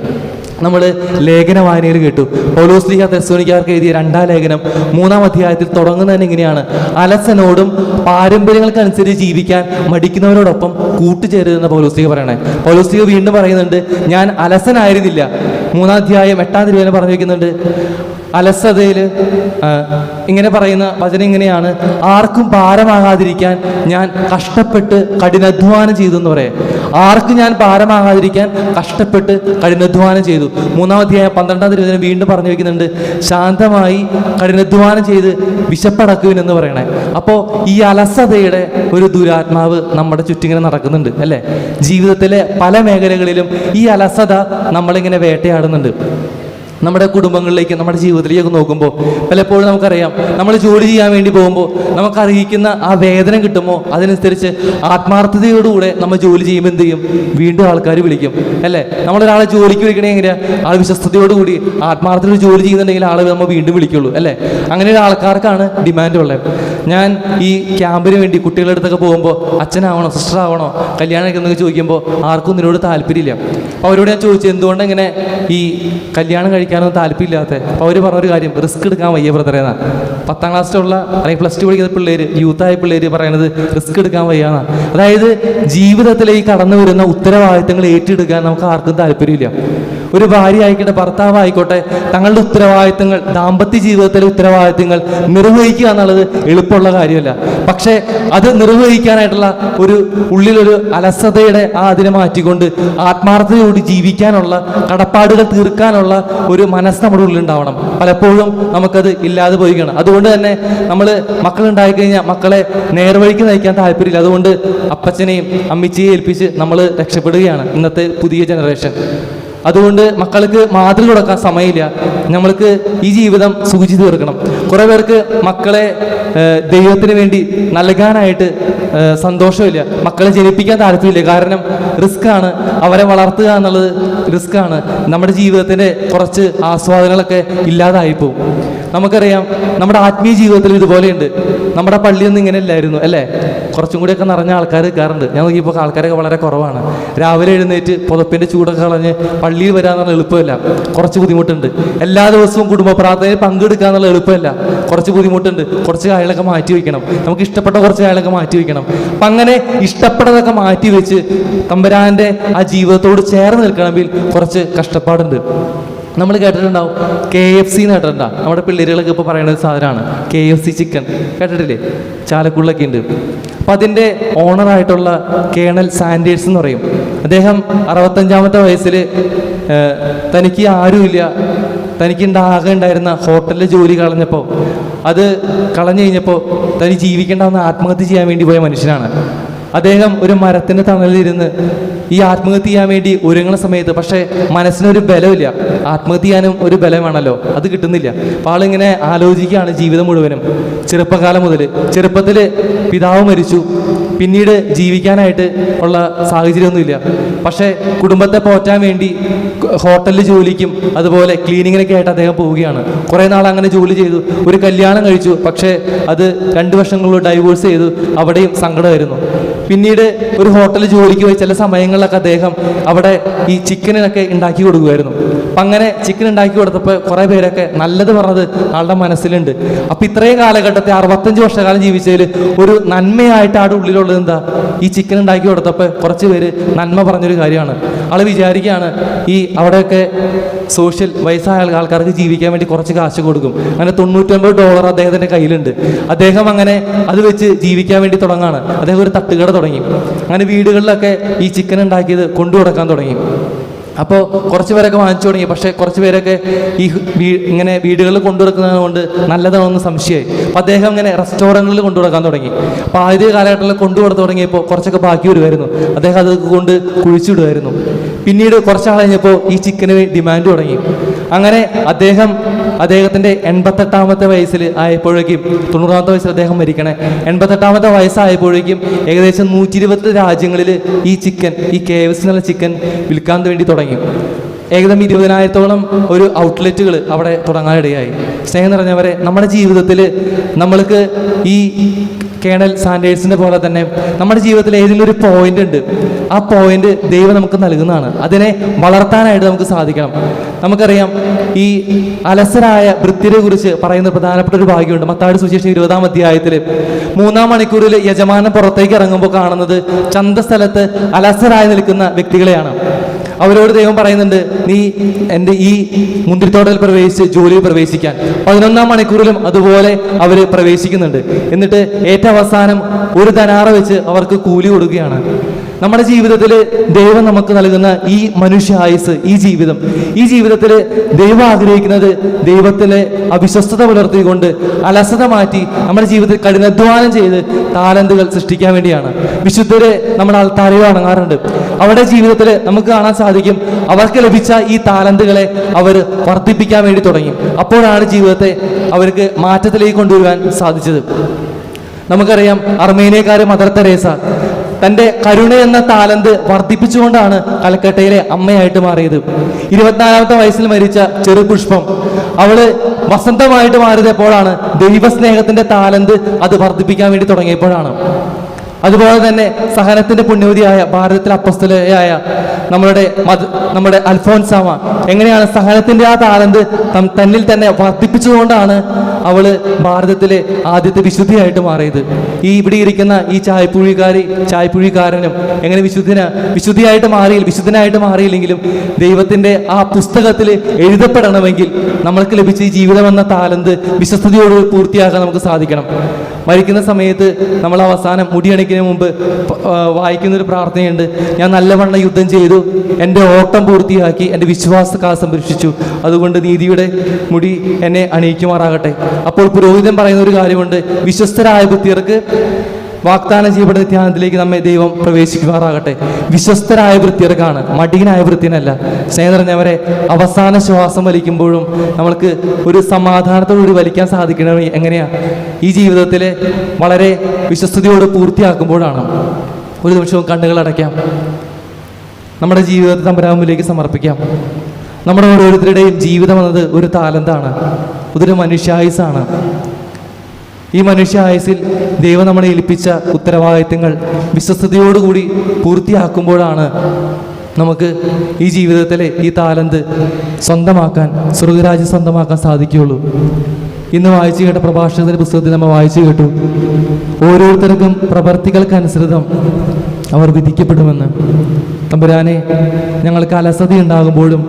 നമ്മൾ ലേഖന വായനയിൽ കേട്ടു. പൗലോസ്ലീഹ തെസ്സലോനിക്കർക്ക് എഴുതിയ 2-ാം ലേഖനം 3-ാം അധ്യായത്തിൽ തുടങ്ങുന്നതിന് ഇങ്ങനെയാണ്: അലസനോടും പാരമ്പര്യങ്ങൾക്കനുസരിച്ച് ജീവിക്കാൻ മടിക്കുന്നവരോടൊപ്പം കൂട്ടുചേരുതെന്ന് പൗലോസ്ലീഹ പറയണേ. പൗലോസ്ലീഹ വീണ്ടും പറയുന്നുണ്ട്, ഞാൻ അലസനായിരുന്നില്ല. 3-ാം അധ്യായം 8-ാം തിരുവചനം പറഞ്ഞു വയ്ക്കുന്നുണ്ട്. അലസതയിൽ ഇങ്ങനെ പറയുന്ന വചനം ഇങ്ങനെയാണ്: ആർക്കും ഭാരമാകാതിരിക്കാൻ ഞാൻ കഷ്ടപ്പെട്ട് കഠിനാധ്വാനം ചെയ്തു എന്ന് പറയാം. ആർക്കും ഞാൻ ഭാരമാകാതിരിക്കാൻ കഷ്ടപ്പെട്ട് കഠിനാധ്വാനം ചെയ്തു. 3-ാം അധ്യായം 12-ാം തിരുവചനം വീണ്ടും പറഞ്ഞു വയ്ക്കുന്നുണ്ട്, ശാന്തമായി കഠിനാധ്വാനം ചെയ്ത് വിശപ്പടക്കുവിനെന്ന് പറയണേ. അപ്പോൾ ഈ അലസതയുടെ ഒരു ദുരാത്മാവ് നമ്മുടെ ചുറ്റിങ്ങനെ നടക്കുന്നുണ്ട് അല്ലേ? ജീവിതത്തിലെ പല മേഖലകളിലും ഈ അലസത നമ്മളിങ്ങനെ വേട്ടയാടുന്നുണ്ട്. നമ്മുടെ കുടുംബങ്ങളിലേക്ക്, നമ്മുടെ ജീവിതത്തിലേക്ക് നോക്കുമ്പോൾ പലപ്പോഴും നമുക്കറിയാം, നമ്മൾ ജോലി ചെയ്യാൻ വേണ്ടി പോകുമ്പോൾ നമുക്ക് അർഹിക്കുന്ന ആ വേതനം കിട്ടുമ്പോൾ അതിനനുസരിച്ച് ആത്മാർത്ഥതയോടുകൂടെ നമ്മൾ ജോലി ചെയ്യുമ്പോൾ എന്ത് ചെയ്യും? വീണ്ടും ആൾക്കാർ വിളിക്കും അല്ലേ? നമ്മളൊരാളെ ജോലിക്ക് വിളിക്കണേ എങ്ങനെയാണ്? ആൾ വിശ്വസ്തയോടുകൂടി ആത്മാർത്ഥതയോട് ജോലി ചെയ്യുന്നുണ്ടെങ്കിൽ ആൾ നമ്മൾ വീണ്ടും വിളിക്കുള്ളൂ അല്ലേ? അങ്ങനെയുള്ള ആൾക്കാർക്കാണ് ഡിമാൻഡ് ഉള്ളത്. ഞാൻ ഈ ക്യാമ്പിന് വേണ്ടി കുട്ടികളുടെ അടുത്തൊക്കെ പോകുമ്പോൾ അച്ഛനാവണോ സിസ്റ്റർ ആവണോ കല്യാണം കഴിക്കുന്നതൊക്കെ ചോദിക്കുമ്പോൾ ആർക്കും ഇതിനോട് താല്പര്യമില്ല. അപ്പോൾ അവരോട് ഞാൻ ചോദിച്ചു, എന്തുകൊണ്ട് ഇങ്ങനെ ഈ കല്യാണം കഴിക്കാനൊന്നും താല്പര്യമില്ലാത്ത? അപ്പോൾ അവർ പറഞ്ഞൊരു കാര്യം, റിസ്ക് എടുക്കാൻ വയ്യ ബ്രദറേന്നാ. 10-ാം ക്ലാസ്സിലുള്ള അല്ലെങ്കിൽ +2 പഠിക്കുന്ന പിള്ളേർ, യൂത്തായ പിള്ളേർ പറയുന്നത് റിസ്ക് എടുക്കാൻ വയ്യാന്നാ. അതായത് ജീവിതത്തിലേക്ക് കടന്നു വരുന്ന ഉത്തരവാദിത്തങ്ങൾ ഏറ്റെടുക്കാൻ നമുക്ക് ആർക്കും താല്പര്യമില്ല. ഒരു ഭാര്യ ആയിക്കോട്ടെ, ഭർത്താവ് ആയിക്കോട്ടെ, തങ്ങളുടെ ഉത്തരവാദിത്തങ്ങൾ, ദാമ്പത്യ ജീവിതത്തിലെ ഉത്തരവാദിത്തങ്ങൾ നിർവഹിക്കുക എന്നുള്ളത് എളുപ്പമുള്ള കാര്യമല്ല. പക്ഷേ അത് നിർവഹിക്കാനായിട്ടുള്ള ഒരു ഉള്ളിലൊരു അലസതയുടെ അതിനെ മാറ്റിക്കൊണ്ട് ആത്മാർത്ഥതയോട് ജീവിക്കാനുള്ള, കടപ്പാടുകൾ തീർക്കാനുള്ള ഒരു മനസ്സ് നമ്മുടെ ഉള്ളിലുണ്ടാവണം. പലപ്പോഴും നമുക്കത് ഇല്ലാതെ പോയിക്കണം. അതുകൊണ്ട് തന്നെ നമ്മൾ മക്കളുണ്ടായി കഴിഞ്ഞാൽ മക്കളെ നേർവഴിക്ക് നയിക്കാൻ താല്പര്യമില്ല. അതുകൊണ്ട് അപ്പച്ചനെയും അമ്മച്ചിയെ ഏൽപ്പിച്ച് നമ്മൾ രക്ഷപ്പെടുകയാണ് ഇന്നത്തെ പുതിയ ജനറേഷൻ. അതുകൊണ്ട് മക്കൾക്ക് മാതൃക കൊടുക്കാൻ സമയമില്ല. നമ്മൾക്ക് ഈ ജീവിതം സൂചിച്ചു തീർക്കണം. കുറേ പേർക്ക് മക്കളെ ദൈവത്തിന് വേണ്ടി നൽകാനായിട്ട് സന്തോഷമില്ല, മക്കളെ ജനിപ്പിക്കാൻ താല്പര്യമില്ല. കാരണം റിസ്ക്കാണ്, അവരെ വളർത്തുക എന്നുള്ളത് റിസ്ക്കാണ്. നമ്മുടെ ജീവിതത്തിൻ്റെ കുറച്ച് ആസ്വാദനങ്ങളൊക്കെ ഇല്ലാതായിപ്പോവും. നമുക്കറിയാം നമ്മുടെ ആത്മീയ ജീവിതത്തിൽ ഇതുപോലെയുണ്ട്. നമ്മുടെ പള്ളിയൊന്നും ഇങ്ങനെ അല്ലായിരുന്നു അല്ലേ? കുറച്ചും കൂടിയൊക്കെ നിറഞ്ഞ ആൾക്കാർ കയറുണ്ട്. ഞാൻ നോക്കിയപ്പോൾ ആൾക്കാരൊക്കെ വളരെ കുറവാണ്. രാവിലെ എഴുന്നേറ്റ് പുതപ്പിൻ്റെ ചൂടൊക്കെ കളഞ്ഞ് പള്ളിയിൽ വരാന്നുള്ള എളുപ്പമല്ല, കുറച്ച് ബുദ്ധിമുട്ടുണ്ട്. എല്ലാ ദിവസവും കുടുംബ പ്രാർത്ഥനയിൽ പങ്കെടുക്കുക എന്നുള്ള എളുപ്പമല്ല, കുറച്ച് ബുദ്ധിമുട്ടുണ്ട്. കുറച്ച് കാര്യങ്ങളൊക്കെ മാറ്റി വയ്ക്കണം, നമുക്ക് ഇഷ്ടപ്പെട്ട കുറച്ച് കാര്യങ്ങളൊക്കെ മാറ്റി വയ്ക്കണം. അപ്പം അങ്ങനെ ഇഷ്ടപ്പെട്ടതൊക്കെ മാറ്റി വെച്ച് തമ്പുരാൻ്റെ ആ ജീവിതത്തോട് ചേർന്ന് നിൽക്കണമെങ്കിൽ കുറച്ച് കഷ്ടപ്പാടുണ്ട്. നമ്മൾ കേട്ടിട്ടുണ്ടാവും KFC എന്ന് കേട്ടിട്ടുണ്ടാവും. നമ്മുടെ പിള്ളേരുകളൊക്കെ ഇപ്പോൾ പറയുന്ന ഒരു സാധനമാണ് KFC ചിക്കൻ, കേട്ടിട്ടില്ലേ? ചാലക്കുള്ളൊക്കെ ഉണ്ട്. അപ്പം അതിൻ്റെ ഓണറായിട്ടുള്ള കേണൽ സാൻഡേഴ്സ് എന്ന് പറയും. അദ്ദേഹം 65-ാമത്തെ വയസ്സിൽ തനിക്ക് ആരുമില്ല, തനിക്ക് ഉണ്ടായിരുന്ന ഹോട്ടലിൽ ജോലി കളഞ്ഞപ്പോൾ, അത് കളഞ്ഞു കഴിഞ്ഞപ്പോൾ തനിക്ക് ജീവിക്കേണ്ടാവുന്ന ആത്മഹത്യ ചെയ്യാൻ വേണ്ടി പോയ മനുഷ്യനാണ്. അദ്ദേഹം ഒരു മരത്തിൻ്റെ തണലിലിരുന്ന് ഈ ആത്മഹത്യ ചെയ്യാൻ വേണ്ടി ഒരുങ്ങുന്ന സമയത്ത് പക്ഷേ മനസ്സിനൊരു ബലമില്ല. ആത്മഹത്യ ചെയ്യാനും ഒരു ബലം വേണമല്ലോ, അത് കിട്ടുന്നില്ല. അപ്പോൾ ആളിങ്ങനെ ആലോചിക്കുകയാണ് ജീവിതം മുഴുവനും. ചെറുപ്പകാലം മുതൽ, ചെറുപ്പത്തിൽ പിതാവ് മരിച്ചു, പിന്നീട് ജീവിക്കാനായിട്ട് ഉള്ള സാഹചര്യമൊന്നുമില്ല. പക്ഷേ കുടുംബത്തെ പോറ്റാൻ വേണ്ടി ഹോട്ടലിൽ ജോലിക്കും അതുപോലെ ക്ലീനിങ്ങിനൊക്കെ ആയിട്ട് അദ്ദേഹം പോവുകയാണ്. കുറേ നാൾ അങ്ങനെ ജോലി ചെയ്തു, ഒരു കല്യാണം കഴിച്ചു. പക്ഷേ അത് 2 വർഷം കൊണ്ട് ഡൈവോഴ്സ് ചെയ്തു. അവിടെയും സങ്കടമായിരുന്നു. പിന്നീട് ഒരു ഹോട്ടലിൽ ജോലിക്ക് പോയി ചില സമയങ്ങളിലൊക്കെ അദ്ദേഹം അവിടെ ഈ ചിക്കനൊക്കെ ഉണ്ടാക്കി കൊടുക്കുമായിരുന്നു. അപ്പം അങ്ങനെ ചിക്കൻ ഉണ്ടാക്കി കൊടുത്തപ്പോൾ കുറേ പേരൊക്കെ നല്ലത് പറഞ്ഞത് ആളുടെ മനസ്സിലുണ്ട്. അപ്പം ഇത്രയും കാലഘട്ടത്തെ 65 വർഷക്കാലം ജീവിച്ചതിൽ ഒരു നന്മയായിട്ട് ആളുടെ ഉള്ളിലുള്ളത് എന്താ? ഈ ചിക്കൻ ഉണ്ടാക്കി കൊടുത്തപ്പോൾ കുറച്ച് പേര് നന്മ പറഞ്ഞൊരു കാര്യമാണ്. ആൾ വിചാരിക്കുകയാണ് ഈ അവിടെയൊക്കെ സോഷ്യൽ വയസ്സായ ആൾക്കാർക്ക് ജീവിക്കാൻ വേണ്ടി കുറച്ച് കാശ് കൊടുക്കും. അങ്ങനെ $99 അദ്ദേഹത്തിൻ്റെ കയ്യിലുണ്ട്. അദ്ദേഹം അങ്ങനെ അത് വെച്ച് ജീവിക്കാൻ വേണ്ടി തുടങ്ങാണ്. അദ്ദേഹം ഒരു തട്ടുകട തുടങ്ങി. അങ്ങനെ വീടുകളിലൊക്കെ ഈ ചിക്കൻ ഉണ്ടാക്കിയത് കൊണ്ടു കൊടുക്കാൻ തുടങ്ങി. അപ്പോൾ കുറച്ച് പേരൊക്കെ വാങ്ങിച്ചു തുടങ്ങി. പക്ഷേ കുറച്ച് പേരൊക്കെ ഇങ്ങനെ വീടുകളിൽ കൊണ്ടുകൊടുക്കുന്നത് കൊണ്ട് നല്ലതാണെന്ന് സംശയമായി. അപ്പോൾ അദ്ദേഹം ഇങ്ങനെ റെസ്റ്റോറൻറ്റുകളിൽ കൊണ്ടുകൊടുക്കാൻ തുടങ്ങി. അപ്പോൾ ആദ്യ കാലഘട്ടത്തിൽ കൊണ്ടുകൊടുത്ത് തുടങ്ങിയപ്പോൾ കുറച്ചൊക്കെ ബാക്കി വരുമായിരുന്നു. അദ്ദേഹം അത് കൊണ്ട് കുഴിച്ചിടുമായിരുന്നു. പിന്നീട് കുറച്ചാൾ കഴിഞ്ഞപ്പോൾ ഈ ചിക്കന് ഡിമാൻഡ് തുടങ്ങി. അങ്ങനെ അദ്ദേഹത്തിൻ്റെ 88-ാമത്തെ വയസ്സിൽ ആയപ്പോഴേക്കും, 90-ാമത്തെ വയസ്സിൽ അദ്ദേഹം മരിക്കണേ, 88-ാമത്തെ വയസ്സായപ്പോഴേക്കും ഏകദേശം 120 രാജ്യങ്ങളിൽ ഈ ചിക്കൻ, ഈ KFC എന്നുള്ള ചിക്കൻ വിൽക്കാൻ വേണ്ടി തുടങ്ങി. ഏകദേശം 20,000-ഓളം ഒരു ഔട്ട്ലെറ്റുകൾ അവിടെ തുടങ്ങാനിടയായി. സ്നേഹം നിറഞ്ഞവരെ, നമ്മുടെ ജീവിതത്തിൽ നമ്മൾക്ക് ഈ കേണൽ സാൻഡേഴ്സിൻ്റെ പോലെ തന്നെ നമ്മുടെ ജീവിതത്തിൽ ഏതെങ്കിലും ഒരു പോയിന്റ് ഉണ്ട്. ആ പോയിന്റ് ദൈവം നമുക്ക് നൽകുന്നതാണ്. അതിനെ വളർത്താനായിട്ട് നമുക്ക് സാധിക്കണം. നമുക്കറിയാം ഈ അലസരായ വൃത്തിയെ കുറിച്ച് പറയുന്ന പ്രധാനപ്പെട്ട ഒരു ഭാഗ്യമുണ്ട്. മത്തായിയുടെ സുവിശേഷം 20-ാം അധ്യായത്തിൽ 3-ാം മണിക്കൂറിൽ യജമാനൻ പുറത്തേക്ക് ഇറങ്ങുമ്പോൾ കാണുന്നത് ചന്തസ്ഥലത്ത് അലസരായി നിൽക്കുന്ന വ്യക്തികളെയാണ്. അവരോട് ദൈവം പറയുന്നുണ്ട്, നീ എൻ്റെ ഈ മുന്തിരിത്തോട്ടത്തിൽ പ്രവേശിച്ച് ജോലിയിൽ പ്രവേശിക്കാൻ. 11-ാം മണിക്കൂറിലും അതുപോലെ അവർ പ്രവേശിക്കുന്നുണ്ട്. എന്നിട്ട് ഏറ്റവും അവസാനം ഒരു ധനാറ വെച്ച് അവർക്ക് കൂലി കൊടുക്കുകയാണ്. നമ്മുടെ ജീവിതത്തിൽ ദൈവം നമുക്ക് നൽകുന്ന ഈ മനുഷ്യ ആയുസ്, ഈ ജീവിതത്തിൽ ദൈവം ആഗ്രഹിക്കുന്നത് ദൈവത്തിലെ അവിശ്വസ്തത പുലർത്തിക്കൊണ്ട് അലസത മാറ്റി നമ്മുടെ ജീവിതത്തിൽ കഠിനാധ്വാനം ചെയ്ത് താലന്തുകൾ സൃഷ്ടിക്കാൻ വേണ്ടിയാണ്. വിശുദ്ധരെ നമ്മുടെ ആൾത്താരയോ അണങ്ങാറുണ്ട്. അവരുടെ ജീവിതത്തിൽ നമുക്ക് കാണാൻ സാധിക്കും, അവർക്ക് ലഭിച്ച ഈ താലന്തുകളെ അവർ വർദ്ധിപ്പിക്കാൻ വേണ്ടി തുടങ്ങി. അപ്പോഴാണ് ജീവിതത്തെ അവർക്ക് മാറ്റത്തിലേക്ക് കൊണ്ടുവരുവാൻ സാധിച്ചത്. നമുക്കറിയാം, അർമേനിയക്കാരെ മദർ തെരേസ തൻ്റെ കരുണ എന്ന താലന്ത് വർദ്ധിപ്പിച്ചുകൊണ്ടാണ് കൽക്കട്ടയിലെ അമ്മയായിട്ട് മാറിയത്. 24-ാമത്തെ വയസ്സിൽ മരിച്ച ചെറുപുഷ്പം അവള് വസന്തമായിട്ട് മാറിയപ്പോഴാണ് ദൈവസ്നേഹത്തിന്റെ താലന്ത് അത് വർദ്ധിപ്പിക്കാൻ വേണ്ടി തുടങ്ങിയപ്പോഴാണ്. അതുപോലെ തന്നെ സഹനത്തിന്റെ പുണ്യവതിയായ ഭാരതത്തിലെ അപ്പസ്തലയായ നമ്മുടെ അൽഫോൻസാമ എങ്ങനെയാണ് സഹനത്തിന്റെ ആ താലന്ത് തന്നിൽ തന്നെ വർദ്ധിപ്പിച്ചുകൊണ്ടാണ് അവള് ഭാരതത്തിലെ ആദ്യത്തെ വിശുദ്ധിയായിട്ട് മാറിയത്. ഇവിടെ ഇരിക്കുന്ന ഈ ചായപ്പുഴിക്കാരനും എങ്ങനെ വിശുദ്ധനായിട്ട് മാറിയില്ലെങ്കിലും ദൈവത്തിന്റെ ആ പുസ്തകത്തിൽ എഴുതപ്പെടണമെങ്കിൽ നമ്മൾക്ക് ലഭിച്ച ഈ ജീവിതം എന്ന താലന്ത് വിശ്വസ്തയോട് പൂർത്തിയാക്കാൻ നമുക്ക് സാധിക്കണം. മരിക്കുന്ന സമയത്ത് നമ്മൾ അവസാനം മുടിയണിക്കുന്നതിന് മുമ്പ് വായിക്കുന്നൊരു പ്രാർത്ഥനയുണ്ട്. ഞാൻ നല്ലവണ്ണം യുദ്ധം ചെയ്തു, എൻ്റെ ഓട്ടം പൂർത്തിയാക്കി, എൻ്റെ വിശ്വാസത്തെ സംരക്ഷിച്ചു, അതുകൊണ്ട് നീതിയുടെ മുടി എന്നെ അണിയിക്കുമാറാകട്ടെ. അപ്പോൾ പുരോഹിതൻ പറയുന്ന ഒരു കാര്യമുണ്ട്, വിശ്വസ്തരായ ഭൃത്യർക്ക് വാഗ്ദാനം ചെയ്യപ്പെടുന്ന ധ്യാനത്തിലേക്ക് നമ്മെ ദൈവം പ്രവേശിക്കുമാറാകട്ടെ. വിശ്വസ്തരായ വൃത്തിയർക്കാണ്, മടിയനായ വൃത്തിനല്ല. സ്നേഹം നിറഞ്ഞവരെ, അവസാന ശ്വാസം വലിക്കുമ്പോഴും നമ്മൾക്ക് ഒരു സമാധാനത്തോടുകൂടി വലിക്കാൻ സാധിക്കണത് എങ്ങനെയാ? ഈ ജീവിതത്തിലെ വളരെ വിശ്വസ്തയോട് പൂർത്തിയാക്കുമ്പോഴാണ്. ഒരു നിമിഷവും കണ്ണുകൾ അടയ്ക്കാം, നമ്മുടെ ജീവിതത്തെ തമ്പുരാനിലേക്ക് സമർപ്പിക്കാം. നമ്മുടെ ഓരോരുത്തരുടെയും ജീവിതം എന്നത് ഒരു താലന്താണ്, അതൊരു മനുഷ്യായുസാണ്. ഈ മനുഷ്യായുസിൽ ദൈവം നമ്മളെ ഏൽപ്പിച്ച ഉത്തരവാദിത്തങ്ങൾ വിശ്വസ്തയോടുകൂടി പൂർത്തിയാക്കുമ്പോഴാണ് നമുക്ക് ഈ ജീവിതത്തിലെ ഈ താലന്ത് സ്വന്തമാക്കാൻ, സ്വർഗരാജ്യം സ്വന്തമാക്കാൻ സാധിക്കുകയുള്ളൂ. ഇന്ന് വായിച്ചു കേട്ട പ്രഭാഷണത്തിന്റെ പുസ്തകത്തിൽ നമ്മൾ വായിച്ചു കേട്ടു, ഓരോരുത്തർക്കും പ്രവർത്തികൾക്കനുസൃതം അവർ വിധിക്കപ്പെടുമെന്ന്. തമ്പുരാനെ, ഞങ്ങൾക്ക് അലസത ഉണ്ടാകുമ്പോഴും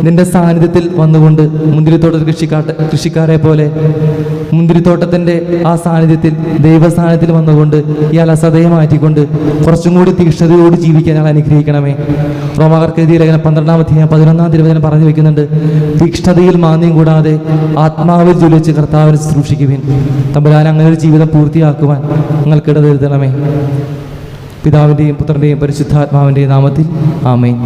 നിന്റെ സാന്നിധ്യത്തിൽ വന്നുകൊണ്ട് മുന്തിരിത്തോട്ട കൃഷിക്കാരെ പോലെ മുന്തിരിത്തോട്ടത്തിൻ്റെ ആ സാന്നിധ്യത്തിൽ, ദൈവ സാന്നിധ്യത്തിൽ വന്നുകൊണ്ട് ഈ അലസതയെ മാറ്റിക്കൊണ്ട് കുറച്ചും കൂടി തീക്ഷ്ണതയോട് ജീവിക്കാൻ ഞങ്ങൾ അനുഗ്രഹിക്കണമേ. റോമാക്കാർക്ക് എഴുതിയ ലേഖനം 12-ാം അധ്യായം 11-ാം തിരുവചനം പറഞ്ഞു വെക്കുന്നുണ്ട്, തീക്ഷ്ണതയിൽ മാന്യം കൂടാതെ ആത്മാവിൽ ജ്വലിച്ച് കർത്താവിനെ ശുശ്രൂഷിക്കുവിൻ. തമ്പുരാൻ അങ്ങനെ ഒരു ജീവിതം പൂർത്തിയാക്കുവാൻ ഞങ്ങൾക്കിടവരുത്തണമേ. പിതാവിൻ്റെയും പുത്രൻ്റെയും പരിശുദ്ധാത്മാവിൻ്റെയും നാമത്തിൽ ആമേൻ.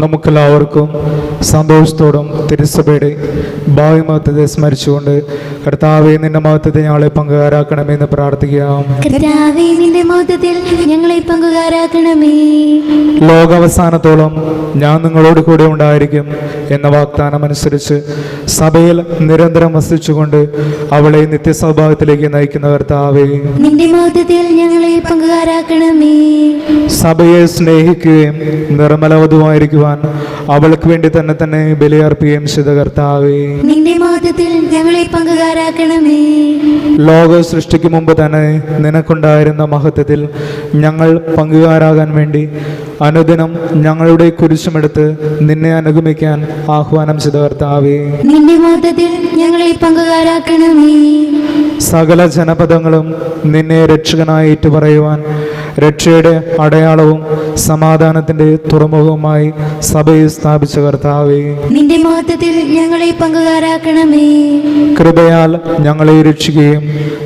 നമുക്കെല്ലാവർക്കും സന്തോഷത്തോടും തിരുസഭയുടെ ഭാവിമഹത്വത്തെ സ്മരിച്ചുകൊണ്ട് കർത്താവേ, നിന്റെ മഹത്വത്തെ ഞങ്ങളെ പങ്കുകാരാക്കണമെന്ന് പ്രാർത്ഥിക്കാം. കർത്താവേ, നിന്റെ മഹത്വത്തിൽ ഞങ്ങളെ പങ്കുകാരാക്കണമേ. ലോകാവസാനത്തോളം ഞാൻ നിങ്ങളോട് കൂടെ ഉണ്ടായിരിക്കും എന്ന വാഗ്ദാനം അനുസരിച്ച് സഭയിൽ നിരന്തരം വസിച്ചുകൊണ്ട് അവളെ നിത്യസൗഭാഗ്യത്തിലേക്ക് നയിക്കുന്ന കർത്താവേ, നിന്റെ മഹത്വത്തിൽ ഞങ്ങളെ പങ്കുകാരാക്കണമേ. സഭയെ സ്നേഹിക്കുകയും നിർമ്മലവധുവായിരിക്കുവാൻ അവൾക്ക് വേണ്ടി തന്നെ ബലിയർപ്പിക്കുകയും ചെയ്ത കർത്താവേ, നിന്റെ മഹത്വത്തിൽ ഞങ്ങളെ പങ്കുകാരാക്കണമേ. ലോക സൃഷ്ടിക്ക് മുമ്പ് തന്നെ നിനക്കുണ്ടായിരുന്ന മഹത്വത്തിൽ ഞങ്ങൾ പങ്കുകാരാകാൻ വേണ്ടി അനുദിനം ഞങ്ങളുടെ കുരിശുമെടുത്ത് നിന്നെ അനുഗമിക്കാൻ ആഹ്വാനം ചെയ്ത കർത്താവേ, നിന്റെ മഹത്വത്തിൽ ഞങ്ങളെ പങ്കുകാരാക്കണമേ. സകല ജനപദങ്ങളും നിന്നെ രക്ഷകനായി ഏറ്റുപറയുവാൻ രക്ഷയുടെ അടയാളവും സമാധാനത്തിന്റെ തുറമുഖവുമായി സഭയെ സ്ഥാപിച്ച കർത്താവേ, നിന്റെ മഹത്വത്തിൽ ഞങ്ങളെ പങ്കുകാരാക്കണമേ. കൃപയാൽ ഞങ്ങളെ രക്ഷിക്കുകയും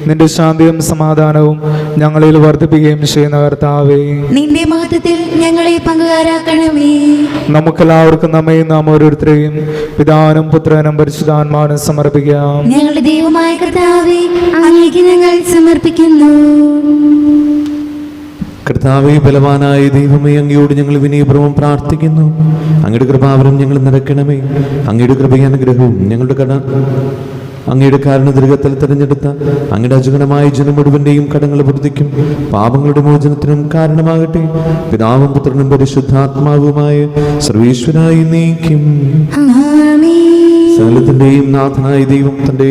നിന്റെ ശാന്തിയും സമാധാനവും ഞങ്ങളിൽ വർദ്ധിപ്പിക്കുകയും ചെയ്യുന്ന കർത്താവേ, നിന്റെ മഹത്വത്തിൽ ഞങ്ങളെ പങ്കുകാരാക്കണമേ. നമുക്കെല്ലാവർക്കും നമ്മയും നാം ഓരോരുത്തരെയും പിതാവിനും പുത്രനും പരിശുദ്ധാത്മാവിനും സമർപ്പിക്കാം. ഞങ്ങളുടെ ദൈവമായ കർത്താവേ, അങ്ങേക്ക് ഞങ്ങൾ സമർപ്പിക്കുന്നു. കർത്താവേ, ബലവാനായ ദൈവമേ, അങ്ങയോട് ഞങ്ങൾ വിനയപൂർവ്വം പ്രാർത്ഥിക്കുന്നു. അങ്ങയുടെ കൃപാവരം ഞങ്ങൾ നിറയ്ക്കണമേ. അങ്ങയുടെ കൃപയും അനുഗ്രഹവും അങ്ങയുടെ കാരുണ്യദീർഘത്തിൽ തിരഞ്ഞെടുത്ത അങ്ങയുടെ അജഗണമായ ജനം മുഴുവന്റെയും കടങ്ങൾ വൃദ്ധിക്കും പാപങ്ങളുടെ മോചനത്തിനും കാരണമാകട്ടെ. പിതാവും പുത്രനും പരിശുദ്ധാത്മാവുമായ സർവീശ്വരായി നീക്കും. സകലത്തിന്റെയും നാഥനായ ദൈവം തന്റെ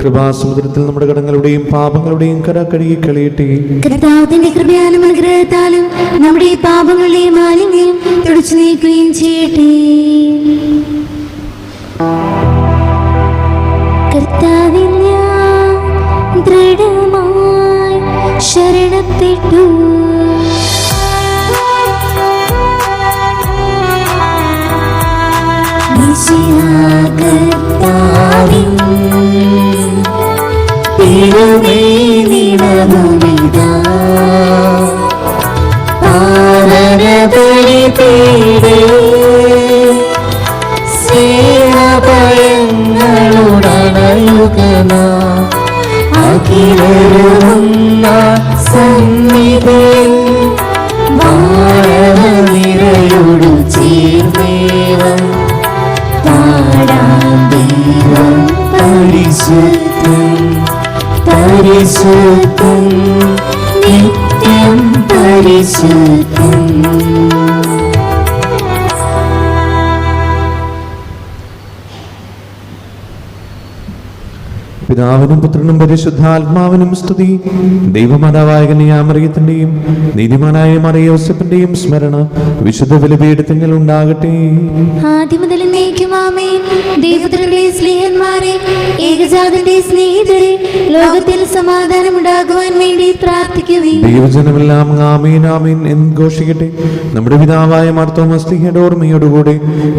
കൃപാസമുദ്രത്തിൽ നമ്മുടെ കടങ്ങളുടെയും പാപങ്ങളുടെയും കര കഴുകി കളയട്ടെ. കർത്താവിന്റെ കൃപയാലും അനുഗ്രഹത്താലും നമ്മുടെ പാപങ്ങളുടെയും മാലിന്യം തുടച്ചു നീക്കുകയും ചെയ്യട്ടെ. കർത്താവിൽ ഞാൻ ദൃഢമായി ശരണപ്പെട്ടു. കർത്താവിൻ തിരുമേനിടമുമിതാ പാവനബലിപീഠേ സ്നേഹഭയങ്ങളുടണയുകനാം അഖിലരുന്ന സന്നിധിയിൽ വാഴനിരയോടു ചേർന്നേവം പാടാം പരിശുദ്ധം. പിതാവിനും പുത്രനും പരിശുദ്ധാത്മാവിനും സ്തുതി. ദൈവമാതാവായ കന്യാമറിയത്തിന്റെയും നീതിമാനായ മറിയോസഫിന്റെയും സ്മരണ വിശുദ്ധ ബലിപീഠത്തിൽ ഉണ്ടാകട്ടെ. ആദ്യം മുതൽ എന്നേക്കും ആമേൻ. ദൈവപുത്രന്റെ സ്നേഹന്മാരെ, ഏകജാതന്റെ സ്നേഹിതരെ, ലോകത്തിൽ സമാധാനം ഉണ്ടാകുവാൻ വേണ്ടി പ്രാർത്ഥിക്കുവിൻ. ദൈവജനമെല്ലാം ആമേൻ ആമേൻ എന്ന് ഘോഷിക്കട്ടെ. നമ്മുടെ പിതാവായ മാർത്തോമാസ്ലിഹയുടെ ഓർമ്മയോടുകൂടെ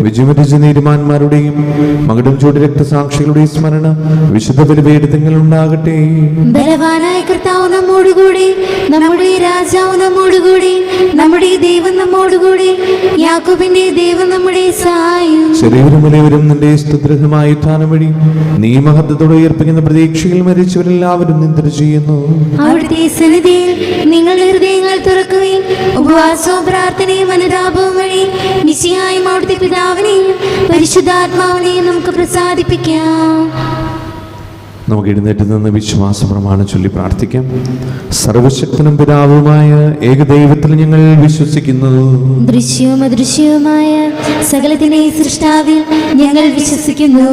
വിജയമരിച്ച നീതിമാന്മാരുടെയും മകുടം ചൂട് രക്തസാക്ഷികളുടെയും സ്മരണ വിശുദ്ധ ബലിപീഠത്തിൽ ഉണ്ടാകട്ടെ. ബലവാനായ കർത്താവ് നമ്മോടുകൂടി, നമ്മുടെ രാജാവ് നമ്മോടുകൂടി, നമ്മുടെ ദൈവം നമ്മോടുകൂടി, യാക്കോബിന്റെ ദൈവം നമ്മുടെ സഹായം. ശരീരം വലിയവരും നിന്റെ സ്തുത്യർഹമായ ഉത്ഥാനം വഴി നീ മഹത്വത്തോടെ ഉയർപ്പിക്കുന്ന പ്രതീക്ഷയിൽ മരിച്ചവരെല്ലാവരും നിന്ദ ചെയ്യുന്നു. അവിടുത്തെ സന്നിധിയിൽ നിങ്ങളുടെ ഹൃദയങ്ങൾ തുറക്കുകയും ഉപവാസവും പ്രാർത്ഥനയും അനുതാപവും വഴി നിശ്ചയമായും അവിടുത്തെ പിതാവിനെയും പരിശുദ്ധാത്മാവിനെയും നമുക്ക് പ്രസാദിപ്പിക്കാം. നമുക്ക് എഴുന്നേറ്റ് നിന്ന് വിശ്വാസ പ്രമാണം ചൊല്ലി പ്രാർത്ഥിക്കാം. സർവശക്തനും പിതാവുമായ ഏകദൈവത്തിൽ ഞങ്ങൾ വിശ്വസിക്കുന്നു. ദൃശ്യവും അദൃശ്യവുമായ സകലത്തിന്റെ സൃഷ്ടാവിൽ ഞങ്ങൾ വിശ്വസിക്കുന്നു.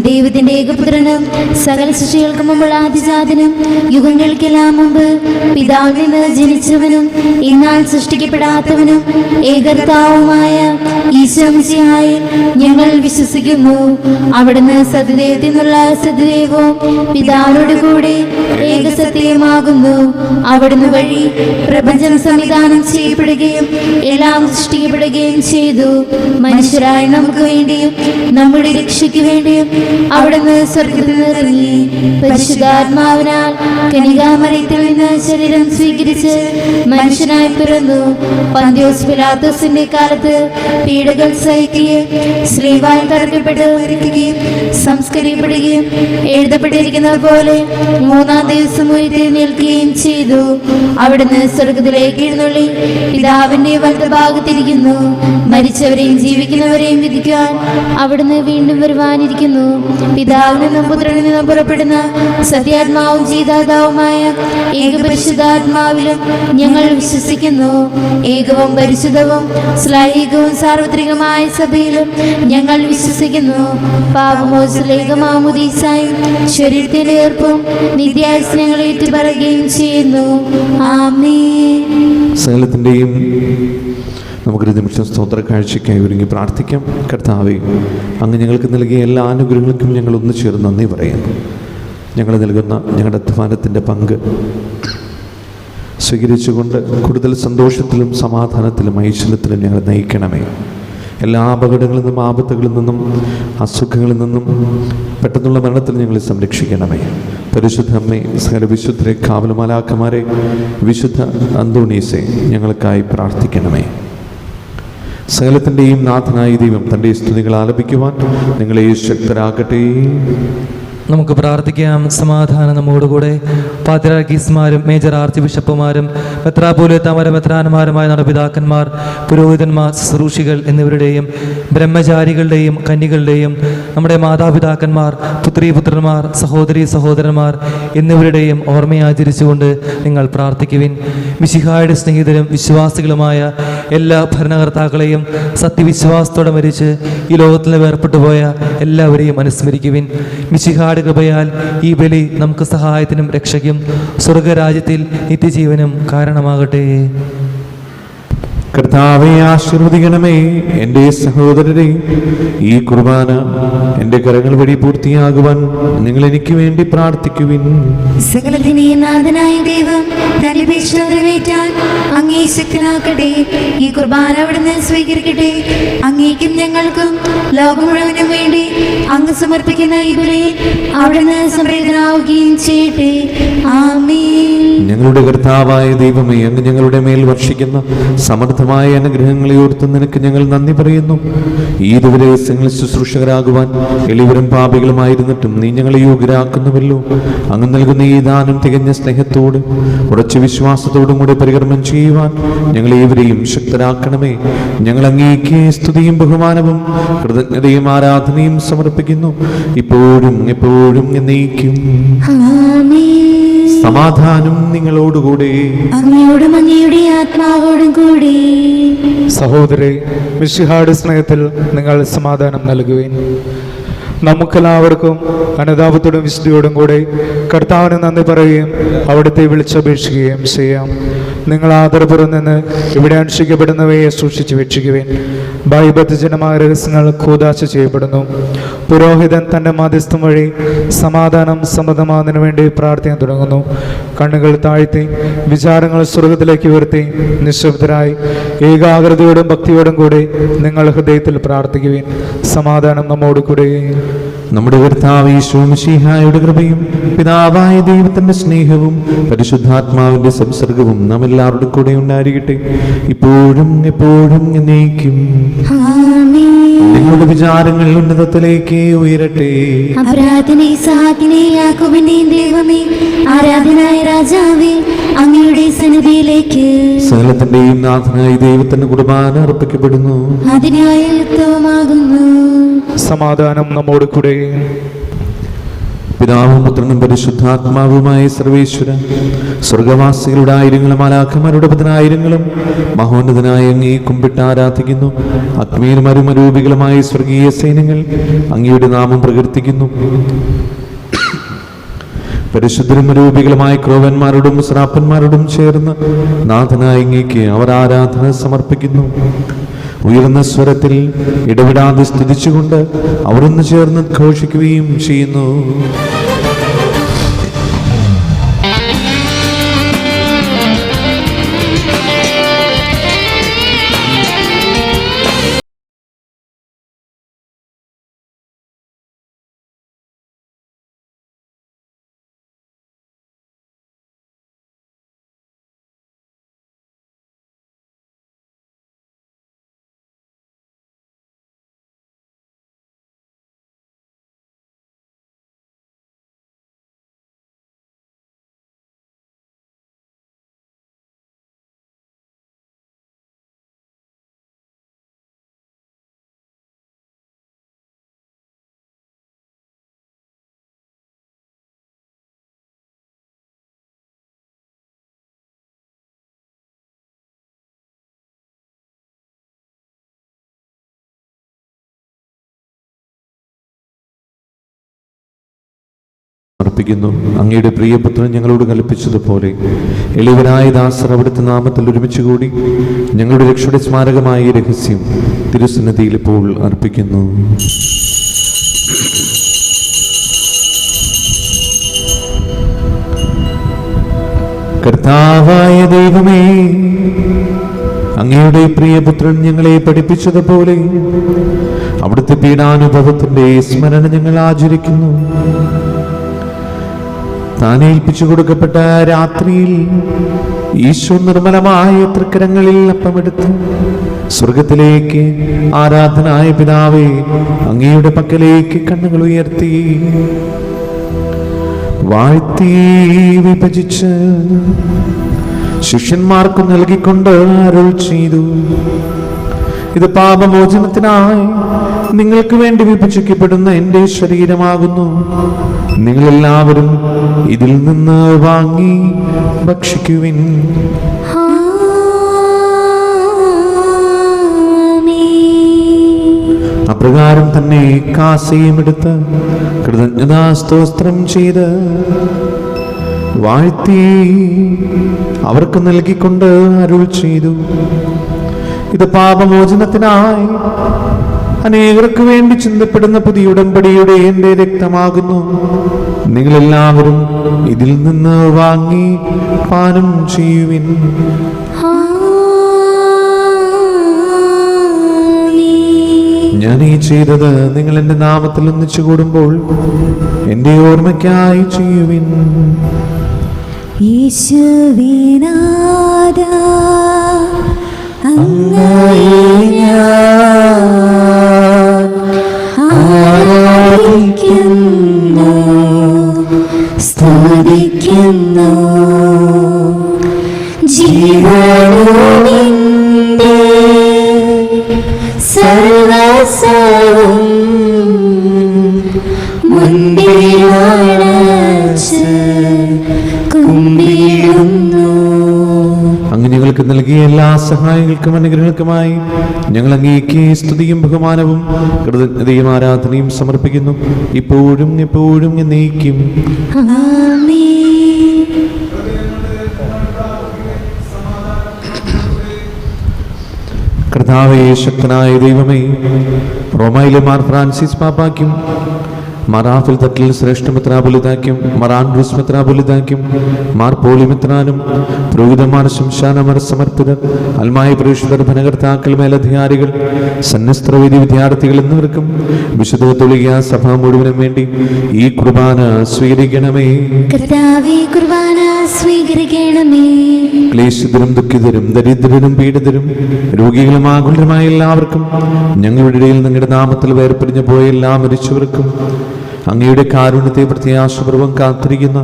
ദൈവത്തിന്റെ ഏകപുത്രനും സകല സൃഷ്ടികൾക്ക് മുമ്പുള്ള ആദിജാതനും യുഗങ്ങൾക്കെല്ലാം മുമ്പ് പിതാവിൽ നിന്ന് ജനിച്ചവനും എന്നാൽ സൃഷ്ടിക്കപ്പെടാത്തവനും ഏകർത്താവുമായ ഈശോ മിശിഹായിൽ ഞങ്ങൾ വിശ്വസിക്കുന്നു. അവിടുന്ന് സത്യദൈവത്തിൽ നിന്നുള്ള സത്യദൈവവും പിതാവിനോട് കൂടെ ഏകസത്യമാകുന്നു. അവിടുന്ന് വഴി പ്രപഞ്ചം സംവിധാനം ചെയ്യപ്പെടുകയും എല്ലാം സൃഷ്ടിക്കപ്പെടുകയും ചെയ്തു. മനുഷ്യരായ നമുക്ക് വേണ്ടിയും നമ്മുടെ രക്ഷയ്ക്ക് വേണ്ടിയും അവിടുന്ന് സ്വർഗ്ഗത്തിൽ നിന്നിറങ്ങി പരിശുദ്ധാത്മാവിനാൽ കന്യകാമറിയത്തിൽ നിന്ന് ശരീരം സ്വീകരിച്ച് മനുഷ്യനായി പിറന്നു. പന്തിയോസ് പിലാത്തോസിന്റെ കാലത്ത് പീഡകൾ സഹിക്കുകയും ശ്രീവായി തറക്കപ്പെട്ട് മരിക്കുകയും സംസ്കരിക്കപ്പെടുകയും എഴുതപ്പെട്ടിരിക്കുന്ന പോലെ മൂന്നാം ദിവസം ഉയർത്തെഴുന്നേൽക്കുകയും ചെയ്തു. അവിടുന്ന് സ്വർഗ്ഗത്തിലേക്ക് എഴുന്നള്ളി പിതാവിന്റെ വലതുഭാഗത്തിരിക്കുന്നു. മരിച്ചവരെയും ജീവിക്കുന്നവരെയും വിധിക്കാൻ അവിടുന്ന് വീണ്ടും വരുവാനിരിക്കുന്നു. പിതാവിൽ നിന്നും പുത്രനിൽ നിന്നും പുറപ്പെടുന്ന സത്യാത്മാവും ജീതാതാവുമായ ഏകപരിശുദ്ധാത്മാവിലും ഞങ്ങൾ വിശ്വസിക്കുന്നു. ഏകവും പരിശുദ്ധവും ശ്ലൈഹികവും സാർവത്രികമായ സഭയിലും ഞങ്ങൾ വിശ്വസിക്കുന്നു. പാപമോചനമാമുദീസായും ശരീരത്തിന്റെ ഏർപ്പും നിത്യാസ്നങ്ങൾ ഏറ്റുപറയുകയും ചെയ്യുന്നു. ആമേൻ. സകലത്തിന്റെയും നമുക്കൊരു നിമിഷം സ്തോത്ര കാഴ്ചയ്ക്കായി ഒരുങ്ങി പ്രാർത്ഥിക്കാം. കർത്താവേ, അങ്ങ് ഞങ്ങൾക്ക് നൽകിയ എല്ലാ അനുഗ്രഹങ്ങൾക്കും ഞങ്ങൾ ഒന്ന് ചേർന്ന് നന്ദി പറയുന്നു. ഞങ്ങൾ നൽകുന്ന ഞങ്ങളുടെ അധ്വാനത്തിൻ്റെ പങ്ക് സ്വീകരിച്ചുകൊണ്ട് കൂടുതൽ സന്തോഷത്തിലും സമാധാനത്തിലും ഐശ്വര്യത്തിലും ഞങ്ങൾ നയിക്കണമേ. എല്ലാ അപകടങ്ങളിൽ നിന്നും ആപത്തുകളിൽ നിന്നും അസുഖങ്ങളിൽ നിന്നും പെട്ടെന്നുള്ള മരണത്തിൽ ഞങ്ങളെ സംരക്ഷിക്കണമേ. പരിശുദ്ധ അമ്മേ, സകല വിശുദ്ധരെ, കാവൽമാലാഖമാരെ, വിശുദ്ധ അന്തോണീസെ ഞങ്ങൾക്കായി പ്രാർത്ഥിക്കണമേ. സകലത്തിൻ്റെയും നാഥനായ ദൈവം തൻ്റെ സ്തുതികൾ ആലപിക്കുവാൻ നിങ്ങളെ ശക്തരാക്കട്ടെ. നമുക്ക് പ്രാർത്ഥിക്കാം. സമാധാനം നമ്മോടുകൂടെ. പാത്രാർക്കീസ്മാരും മേജർ ആർച്ച് ബിഷപ്പുമാരും മെത്രാപ്പോലീത്തമാരും മെത്രാന്മാരുമായ നടപിതാക്കന്മാർ, പുരോഹിതന്മാർ, ശുശ്രൂഷികൾ എന്നിവരുടെയും ബ്രഹ്മചാരികളുടെയും കന്യകളുടെയും നമ്മുടെ മാതാപിതാക്കന്മാർ, പുത്രീപുത്രന്മാർ, സഹോദരീ സഹോദരന്മാർ എന്നിവരുടെയും ഓർമ്മയാചരിച്ചുകൊണ്ട് നിങ്ങൾ പ്രാർത്ഥിക്കുവിൻ. മിശിഹായുടെ സ്നേഹിതരും വിശ്വാസികളുമായ എല്ലാ ഭരണകർത്താക്കളെയും സത്യവിശ്വാസത്തോടെ മരിച്ച് ഈ ലോകത്തിൽ നിന്ന് വേർപെട്ടുപോയ എല്ലാവരെയും അനുസ്മരിക്കുവിൻ. മിശിഹായുടെ കൃപയാൽ ഈ ബലി നമുക്ക് സഹായത്തിനും രക്ഷയ്ക്കും സ്വർഗരാജ്യത്തിൽ നിത്യജീവനും കാരണമാകട്ടെ. കർത്താവെ, ആശീർവദിക്കണമേ. എൻ്റെ സഹോദരരെ, ഈ കുർബാന എൻ്റെ കരങ്ങൾ വഴി പൂർത്തിയാകുവാൻ നിങ്ങൾ എനിക്ക് വേണ്ടി പ്രാർത്ഥിക്കുവിൻ. സകലത്തിനെയും നാഥനായ ദൈവം തന്റെ അപേക്ഷ നിറവേറ്റാൻ അങ്ങേ ശക്തനാക്കട്ടെ. ഈ കുർബാന അവിടുന്ന് സ്വീകരിക്കട്ടെ. അങ്ങേക്കും ഞങ്ങൾക്കും ലോകം മുഴുവനും വേണ്ടി അങ്ങ് സമർപ്പിക്കുന്ന ഈ ബലിയിൽ അവിടുന്ന് സംപ്രീതനാവുകയും ചെയ്യട്ടെ. ആമേൻ. ഞങ്ങളുടെ കർത്താവായ ദൈവമേ, അങ്ങ് ഞങ്ങളുടെ മേൽ വർഷിക്കുന്ന സമർത്ഥമായ അനുഗ്രഹങ്ങളെ ഓർത്ത് നിനക്ക് ഞങ്ങൾ നന്ദി പറയുന്നു. ഈ ദിവസങ്ങളിൽ ശുശ്രൂഷകരാകുവാൻ എളിവരും പാപികളുമായിരുന്നിട്ടും നീ ഞങ്ങളെ യോഗ്യരാക്കുന്നുവല്ലോ. അങ്ങ് നൽകുന്ന ഈ ദാനം തികഞ്ഞ സ്നേഹത്തോട് ഉറച്ച വിശ്വാസത്തോടും കൂടെ പരികർമ്മം ചെയ്യുവാൻ ഞങ്ങളേവരെയും ശക്തരാക്കണമേ. ഞങ്ങൾ അങ്ങേക്ക് സ്തുതിയും ബഹുമാനവും കൃതജ്ഞതയും ആരാധനയും സമർപ്പിക്കുന്നു, ഇപ്പോഴും എപ്പോഴും എന്നേക്കും. ആമേൻ. സമാധാനം നിങ്ങളോടുകൂടെ. അങ്ങയോടും അങ്ങയുടെ ആത്മാവോടും കൂടി. സഹോദരേ, മിശിഹായുടെ സ്നേഹത്തിൽ നിങ്ങൾ സമാധാനം നൽകുവിൻ. നമുക്കെല്ലാവർക്കും അനുതാപത്തോടും വിശുദ്ധിയോടും കൂടെ കർത്താവിന് നന്ദി പറയുകയും അവിടുത്തെ വിളിച്ചപേക്ഷിക്കുകയും ചെയ്യാം. നിങ്ങൾ ആദരപുറം നിന്ന് ഇവിടെ അനുഷ്ഠിക്കപ്പെടുന്നവയെ സൂക്ഷിച്ചു വെച്ചിക്കുവിൻ. ഭയബദ്ധജനമായ രഹസ്യങ്ങൾ കൂദാശ ചെയ്യപ്പെടുന്നു. പുരോഹിതൻ തൻ്റെ മധ്യസ്ഥം വഴി സമാധാനം സമ്മതമാകുന്നതിന് വേണ്ടി പ്രാർത്ഥിക്കാൻ തുടങ്ങുന്നു. കണ്ണുകൾ താഴ്ത്തി വിചാരങ്ങൾ സ്വർഗത്തിലേക്ക് ഉയർത്തി നിശബ്ദരായി ഏകാഗ്രതയോടും ഭക്തിയോടും കൂടി നിങ്ങൾ ഹൃദയത്തിൽ പ്രാർത്ഥിക്കുവിൻ. സമാധാനം നമ്മോട് കൂടെ. നമ്മുടെ കർത്താവ് യേശു മിശിഹായുടെ കൃപയും പിതാവായ ദൈവത്തിന്റെ സ്നേഹവും പരിശുദ്ധാത്മാവിന്റെ സംസർഗവും നാം എല്ലാവരുടെ കൂടെ ഉണ്ടായിരിക്കട്ടെ, ഇപ്പോഴും എപ്പോഴും എന്നേക്കും. നിങ്ങളുടെ വിചാരങ്ങൾ ഉന്നതത്തിലേക്ക് ഉയരട്ടെ. അപരാധനെ സഹാക്കിനെ യാക്കോബിന്റെയും ദൈവമേ, ആരാധനായ രാജാവേ, അങ്ങയുടെ സന്നിധിയിലേക്ക് സകലത്തിന്റെയും നാഥനായി ദൈവത്തിന്റെ കുർബാന അർപ്പിക്കപ്പെടുന്നു. അതിനായ ഉത്തമമാകുന്നു. സമാധാനം നമ്മോട് കൂടെ. പിതാവും പുത്രനും പരിശുദ്ധാത്മാവുമായ സർവേശ്വരൻ, സ്വർഗവാസികളുടെ ആയിരങ്ങളും മാലാഖമാരുടെ പതിനായിരങ്ങളും മഹോന്നതനായ അങ്ങേ കുമ്പിട്ട് ആരാധിക്കുന്നു. അഗ്നിയിലും അരുമരൂപികളുമായ സ്വർഗീയ സൈന്യങ്ങൾ അങ്ങയുടെ നാമം പ്രകീർത്തിക്കുന്നു. പരിശുദ്ധരും രൂപികളുമായ ക്രോവന്മാരോടും ശ്രാപ്പന്മാരോടും ചേർന്ന് നാഥനായ അങ്ങേക്ക് അവർ ആരാധന സമർപ്പിക്കുന്നു. ഉയർന്ന സ്വരത്തിൽ ഇടവിടാതെ സ്തുതിച്ചുകൊണ്ട് അവർ ഒന്ന് ചേർന്ന് ഘോഷിക്കുകയും ചെയ്യുന്നു. അർപ്പിക്കുന്നു. അങ്ങയുടെ പ്രിയപുത്രൻ ഞങ്ങളോട് കൽപ്പിച്ചതുപോലെ എളിവനായ ദാസർ അവിടുത്തെ നാമത്തിൽ ഒരുമിച്ച് കൂടി ഞങ്ങളുടെ രക്ഷയുടെ സ്മാരകമായ ഈ രഹസ്യം തിരുസന്നിധിയിൽ ഇപ്പോൾ അർപ്പിക്കുന്നു. കർത്താവായ ദൈവമേ, അങ്ങയുടെ പ്രിയപുത്രൻ ഞങ്ങളെ പഠിപ്പിച്ചതുപോലെ അവിടുത്തെ പീഡാനുഭവത്തിന്റെ സ്മരണ ഞങ്ങൾ ആചരിക്കുന്നു. താൻ ഏൽപ്പിച്ചു കൊടുക്കപ്പെട്ട രാത്രിയിൽ ഈശോ നിർമ്മലമായ തൃക്കരങ്ങളിൽ അപ്പമെടുത്ത് സ്വർഗത്തിലേക്ക് ആരാധനായ പിതാവേ അങ്ങയുടെ പക്കലേക്ക് കണ്ണുകൾ ഉയർത്തി വാഴ്ത്തി വിഭജിച്ച് ശിഷ്യന്മാർക്ക് നൽകിക്കൊണ്ട് അരുൾ ചെയ്തു, ഇത് പാപമോചനത്തിനായി നിങ്ങൾക്ക് വേണ്ടി വിഭജിക്കപ്പെടുന്ന എൻ്റെ ശരീരമാകുന്നു. നിങ്ങളെല്ലാവരും ഇതിൽ നിന്ന് വാങ്ങി ഭക്ഷിക്കുവിൻ. അപ്രകാരം തന്നെ കാസയും എടുത്ത് കൃതജ്ഞതാസ്തോത്രം ചെയ്ത് വാഴ്ത്തി അവർക്ക് നൽകിക്കൊണ്ട് അരുൾ ചെയ്തു, ഇത് പാപമോചനത്തിനായി അനേകർക്ക് വേണ്ടി ചിന്തപ്പെടുന്ന പുതിയ ഉടമ്പടിയുടെ എൻ്റെ രക്തമാകുന്നു. നിങ്ങളെല്ലാവരും ഇതിൽ നിന്ന് വാങ്ങി പാനം ചെയ്യുവിൻ. ഞാൻ ഈ ചെയ്തത് നിങ്ങൾ എൻ്റെ നാമത്തിൽ ഒന്നിച്ചു കൂടുമ്പോൾ എൻ്റെ ഓർമ്മയ്ക്കായി ചെയ്യുവിൻ. സ്തുതിക്കുന്നു ജീവനോടിന്റെ സർവസവും മുൻപിൽ വച്ച് ഞങ്ങൾക്ക് നൽകിയ എല്ലാ സഹായങ്ങൾക്കും അനുഗ്രഹങ്ങൾക്കുമായി ഞങ്ങൾ അങ്ങേക്ക് സ്തുതിയും ബഹുമാനവും കൃതജ്ഞതയും ആരാധനയും സമർപ്പിക്കുന്നു, ഇപ്പോഴും എപ്പോഴും എന്നേക്കും. ആമേൻ. കർത്താവേ, ശക്തനായ ദൈവമേ, റോമയിലെ മാർ ഫ്രാൻസിസ് പാപ്പാക്കും മാർ ആഫിൽ തട്ടിൽ ശ്രേഷ്ഠ മെത്രാപൊലീത്താക്കും മാർ ആൻഡ്രൂസ് മെത്രാപൊലീത്താക്കും മാർ പോളിമെത്രാനും പുരോഹിതന്മാർ ശംശാനമർ സമർപ്പിതർ അൽമായ പ്രേക്ഷിതർ ഭരണകർത്താക്കൾ മേലധികാരികൾ സന്യസ്ത്രവേദി വിദ്യാർത്ഥികൾ എന്നിവർക്കും വിശുദ്ധ കത്തോലിക്കാ സഭ മുഴുവനും വേണ്ടി ഈ കുർബാന സ്വീകരിക്കണമേ. കർത്താവേ, കുർബാന സ്വീകരിക്കണമേ. ക്ലേശിതരും ദുഃഖിതരും ദരിദ്രരും പീഡിതരും രോഗികളും ആകുലരുമായ എല്ലാവർക്കും ഞങ്ങളുടെ ഇടയിൽ നിങ്ങളുടെ നാമത്തിൽ വേർപിരിഞ്ഞു പോയ എല്ലാ മരിച്ചവർക്കും അങ്ങയുടെ കാരുണ്യത്തെ പ്രത്യാശപൂർവ്വം കാത്തിരിക്കുന്ന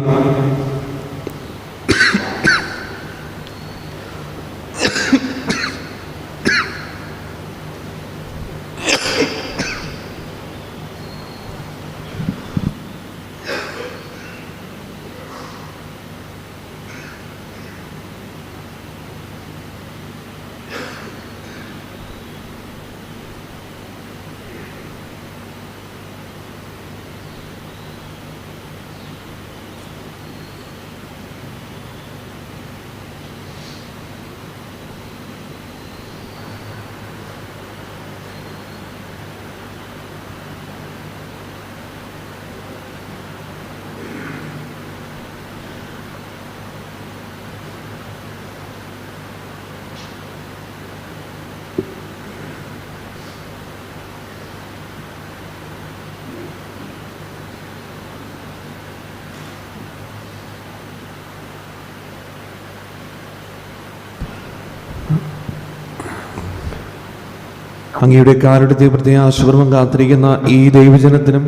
അങ്ങയുടെ കാരുണ്യത്തെ പ്രത്യാശപൂർവ്വം കാത്തിരിക്കുന്ന ഈ ദൈവജനത്തിനും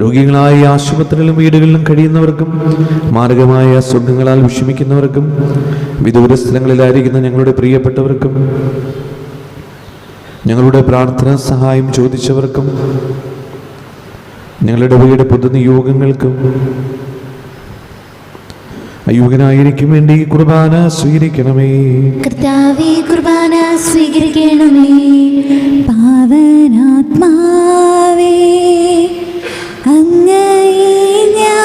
രോഗികളായ ആശുപത്രികളിലും വീടുകളിലും കഴിയുന്നവർക്കും മാരകമായ അസുഖങ്ങളാൽ വിഷമിക്കുന്നവർക്കും വിദൂര സ്ഥലങ്ങളിലായിരിക്കുന്ന ഞങ്ങളുടെ പ്രിയപ്പെട്ടവർക്കും ഞങ്ങളുടെ പ്രാർത്ഥനാ സഹായം ചോദിച്ചവർക്കും ഞങ്ങളുടെ വീട് പൊതുനിയോഗങ്ങൾക്കും അയോഗ്യനായിരിക്കും വേണ്ടി കുർബാന സ്വീകരിക്കണമേ. കർത്താവേ, കുർബാന സ്വീകരിക്കണമേ. പാവനാത്മാവേ, അങ്ങയെ ഞാൻ